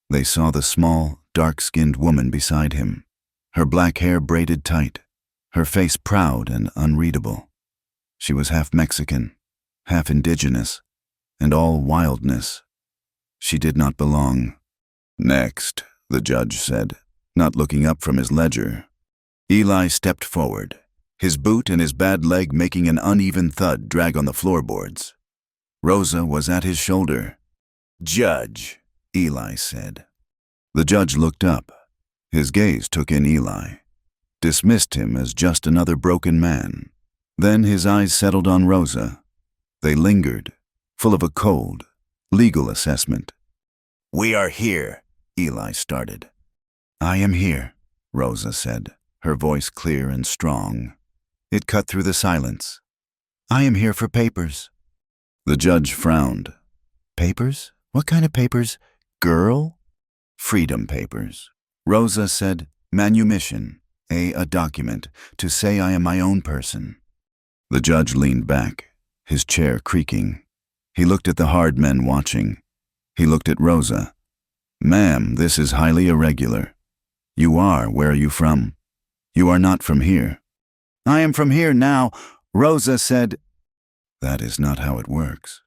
They saw the small, dark-skinned woman beside him, her black hair braided tight, her face proud and unreadable. She was half Mexican, half indigenous, and all wildness. She did not belong. "Next," the judge said, not looking up from his ledger. Eli stepped forward, his boot and his bad leg making an uneven thud drag on the floorboards. Rosa was at his shoulder. "Judge," Eli said. The judge looked up. His gaze took in Eli, dismissed him as just another broken man. Then his eyes settled on Rosa. They lingered, full of a cold, legal assessment. "We are here," Eli started. "I am here," Rosa said, her voice clear and strong. It cut through the silence. "I am here for papers." The judge frowned. "Papers? What kind of papers? Girl?" "Freedom papers." Rosa said, "Manumission, a document, to say I am my own person." The judge leaned back, his chair creaking. He looked at the hard men watching. He looked at Rosa. "Ma'am, this is highly irregular. Where are you from? You are not from here." "I am from here now," Rosa said. "That is not how it works."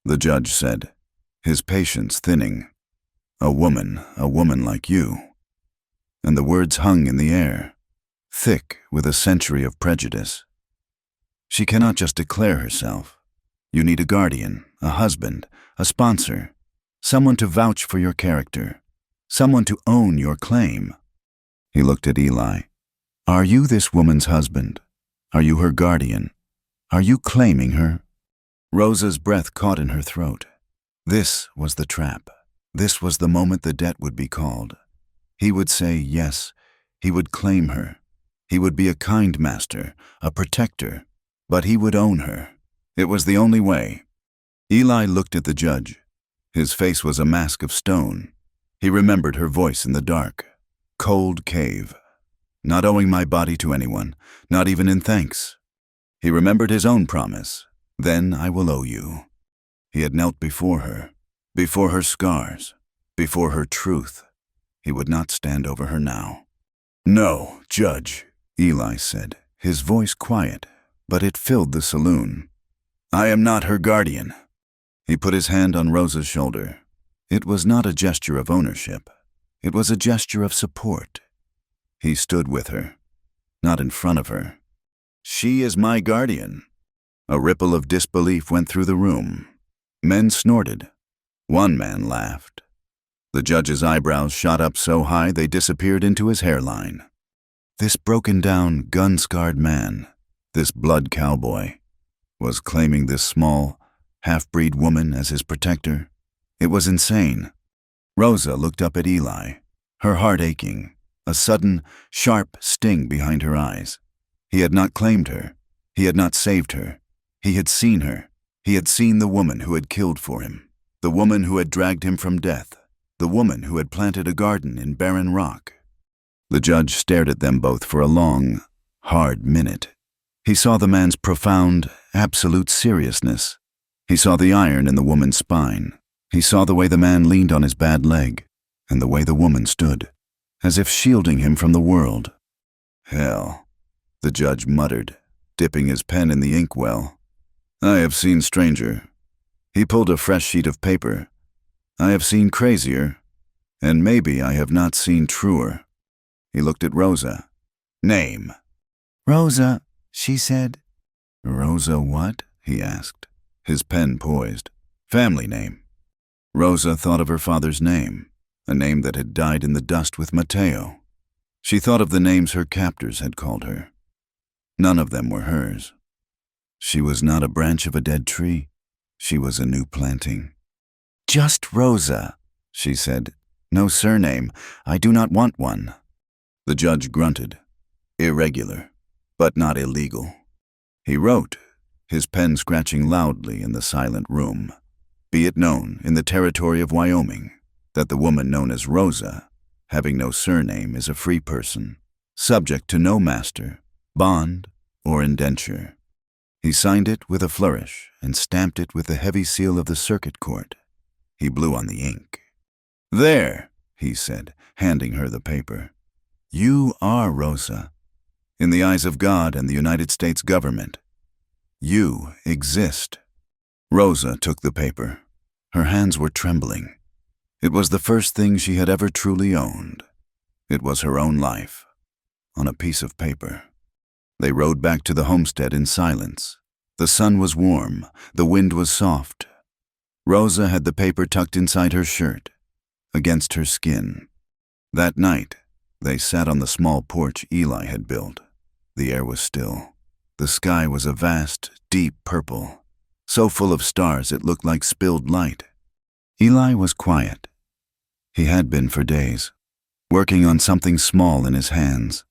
The judge said, his patience thinning. A woman like you." And the words hung in the air, thick with a century of prejudice. "She cannot just declare herself. You need a guardian, a husband, a sponsor, someone to vouch for your character, someone to own your claim." He looked at Eli. "Are you this woman's husband? Are you her guardian? Are you claiming her?" Rosa's breath caught in her throat. This was the trap. This was the moment the debt would be called. He would say yes. He would claim her. He would be a kind master, a protector, but he would own her. It was the only way. Eli looked at the judge. His face was a mask of stone. He remembered her voice in the dark. "Cold cave. Not owing my body to anyone, not even in thanks." He remembered his own promise. "Then I will owe you." He had knelt before her scars, before her truth. He would not stand over her now. "No, Judge," Eli said, his voice quiet, but it filled the saloon. "I am not her guardian." He put his hand on Rosa's shoulder. It was not a gesture of ownership. It was a gesture of support. He stood with her, not in front of her. "She is my guardian." A ripple of disbelief went through the room. Men snorted. One man laughed. The judge's eyebrows shot up so high they disappeared into his hairline. This broken-down, gun-scarred man, this blood cowboy, was claiming this small, half-breed woman as his protector. It was insane. Rosa looked up at Eli, her heart aching, a sudden, sharp sting behind her eyes. He had not claimed her. He had not saved her. He had seen her. He had seen the woman who had killed for him, the woman who had dragged him from death, the woman who had planted a garden in barren rock. The judge stared at them both for a long, hard minute. He saw the man's profound, absolute seriousness. He saw the iron in the woman's spine. He saw the way the man leaned on his bad leg, and the way the woman stood, as if shielding him from the world. "Hell," the judge muttered, dipping his pen in the inkwell. "I have seen stranger." He pulled a fresh sheet of paper. "I have seen crazier, and maybe I have not seen truer." He looked at Rosa. "Name." "Rosa," she said. "Rosa what?" he asked, his pen poised. "Family name." Rosa thought of her father's name, a name that had died in the dust with Mateo. She thought of the names her captors had called her. None of them were hers. She was not a branch of a dead tree. She was a new planting. "Just Rosa," she said. "No surname. I do not want one." The judge grunted. Irregular, but not illegal. He wrote, his pen scratching loudly in the silent room. "Be it known in the territory of Wyoming that the woman known as Rosa, having no surname, is a free person, subject to no master, bond, or indenture." He signed it with a flourish and stamped it with the heavy seal of the circuit court. He blew on the ink. "There," he said, handing her the paper. "You are Rosa. In the eyes of God and the United States government, you exist." Rosa took the paper. Her hands were trembling. It was the first thing she had ever truly owned. It was her own life, on a piece of paper. They rode back to the homestead in silence. The sun was warm. The wind was soft. Rosa had the paper tucked inside her shirt, against her skin. That night, They sat on the small porch Eli had built. The air was still. The sky was a vast, deep purple, so full of stars it looked like spilled light. Eli was quiet. He had been for days, working on something small in his hands,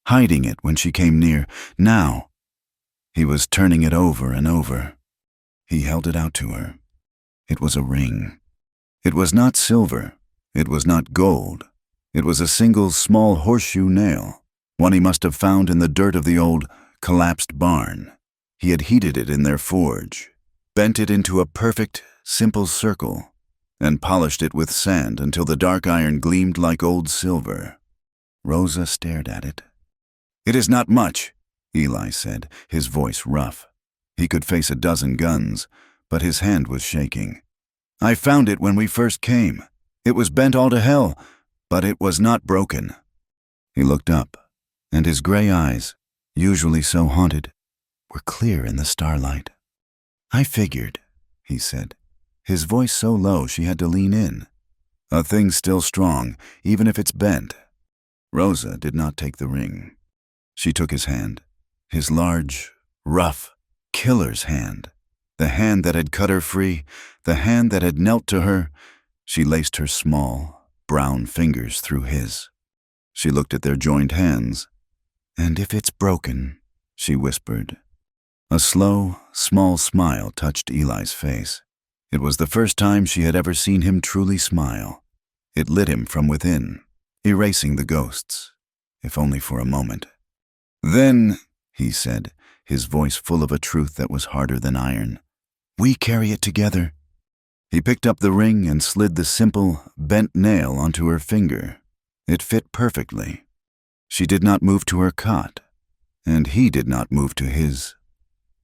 hiding it when she came near. Now, he was turning it over and over. He held it out to her. It was a ring. It was not silver. It was not gold. It was a single small horseshoe nail, one he must have found in the dirt of the old, collapsed barn. He had heated it in their forge, bent it into a perfect, simple circle, and polished it with sand until the dark iron gleamed like old silver. Rosa stared at it. "It is not much," Eli said, his voice rough. He could face a dozen guns, but his hand was shaking. "I found it when we first came. It was bent all to hell, but it was not broken." He looked up, and his gray eyes, usually so haunted, were clear in the starlight. "I figured," he said, his voice so low she had to lean in. "A thing's still strong, even if it's bent." Rosa did not take the ring. She took his hand, his large, rough, killer's hand, the hand that had cut her free, the hand that had knelt to her. She laced her small, brown fingers through his. She looked at their joined hands. "And if it's broken," she whispered. A slow, small smile touched Eli's face. It was the first time she had ever seen him truly smile. It lit him from within, erasing the ghosts, if only for a moment. "Then," he said, his voice full of a truth that was harder than iron, "we carry it together." He picked up the ring and slid the simple, bent nail onto her finger. It fit perfectly. She did not move to her cot, and he did not move to his.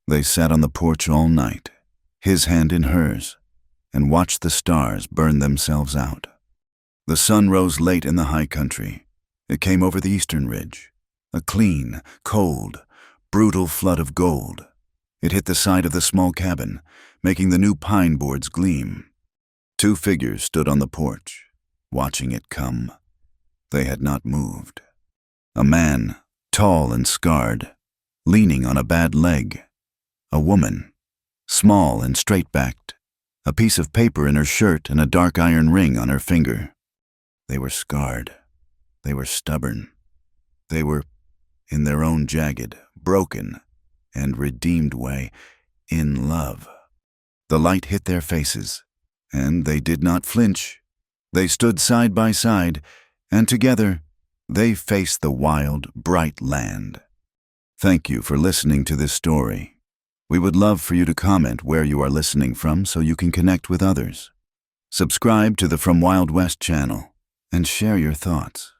They sat on the porch all night, his hand in hers, and watched the stars burn themselves out. The sun rose late in the high country. It came over the eastern ridge, a clean, cold, brutal flood of gold. It hit the side of the small cabin, making the new pine boards gleam. Two figures stood on the porch, watching it come. They had not moved. A man, tall and scarred, leaning on a bad leg. A woman, small and straight-backed, a piece of paper in her shirt and a dark iron ring on her finger. They were scarred. They were stubborn. They were, in their own jagged, broken, and redeemed way, in love. The light hit their faces, and they did not flinch. They stood side by side, and together they faced the wild, bright land. Thank you for listening to this story. We would love for you to comment where you are listening from so you can connect with others. Subscribe to the From Wild West channel and share your thoughts.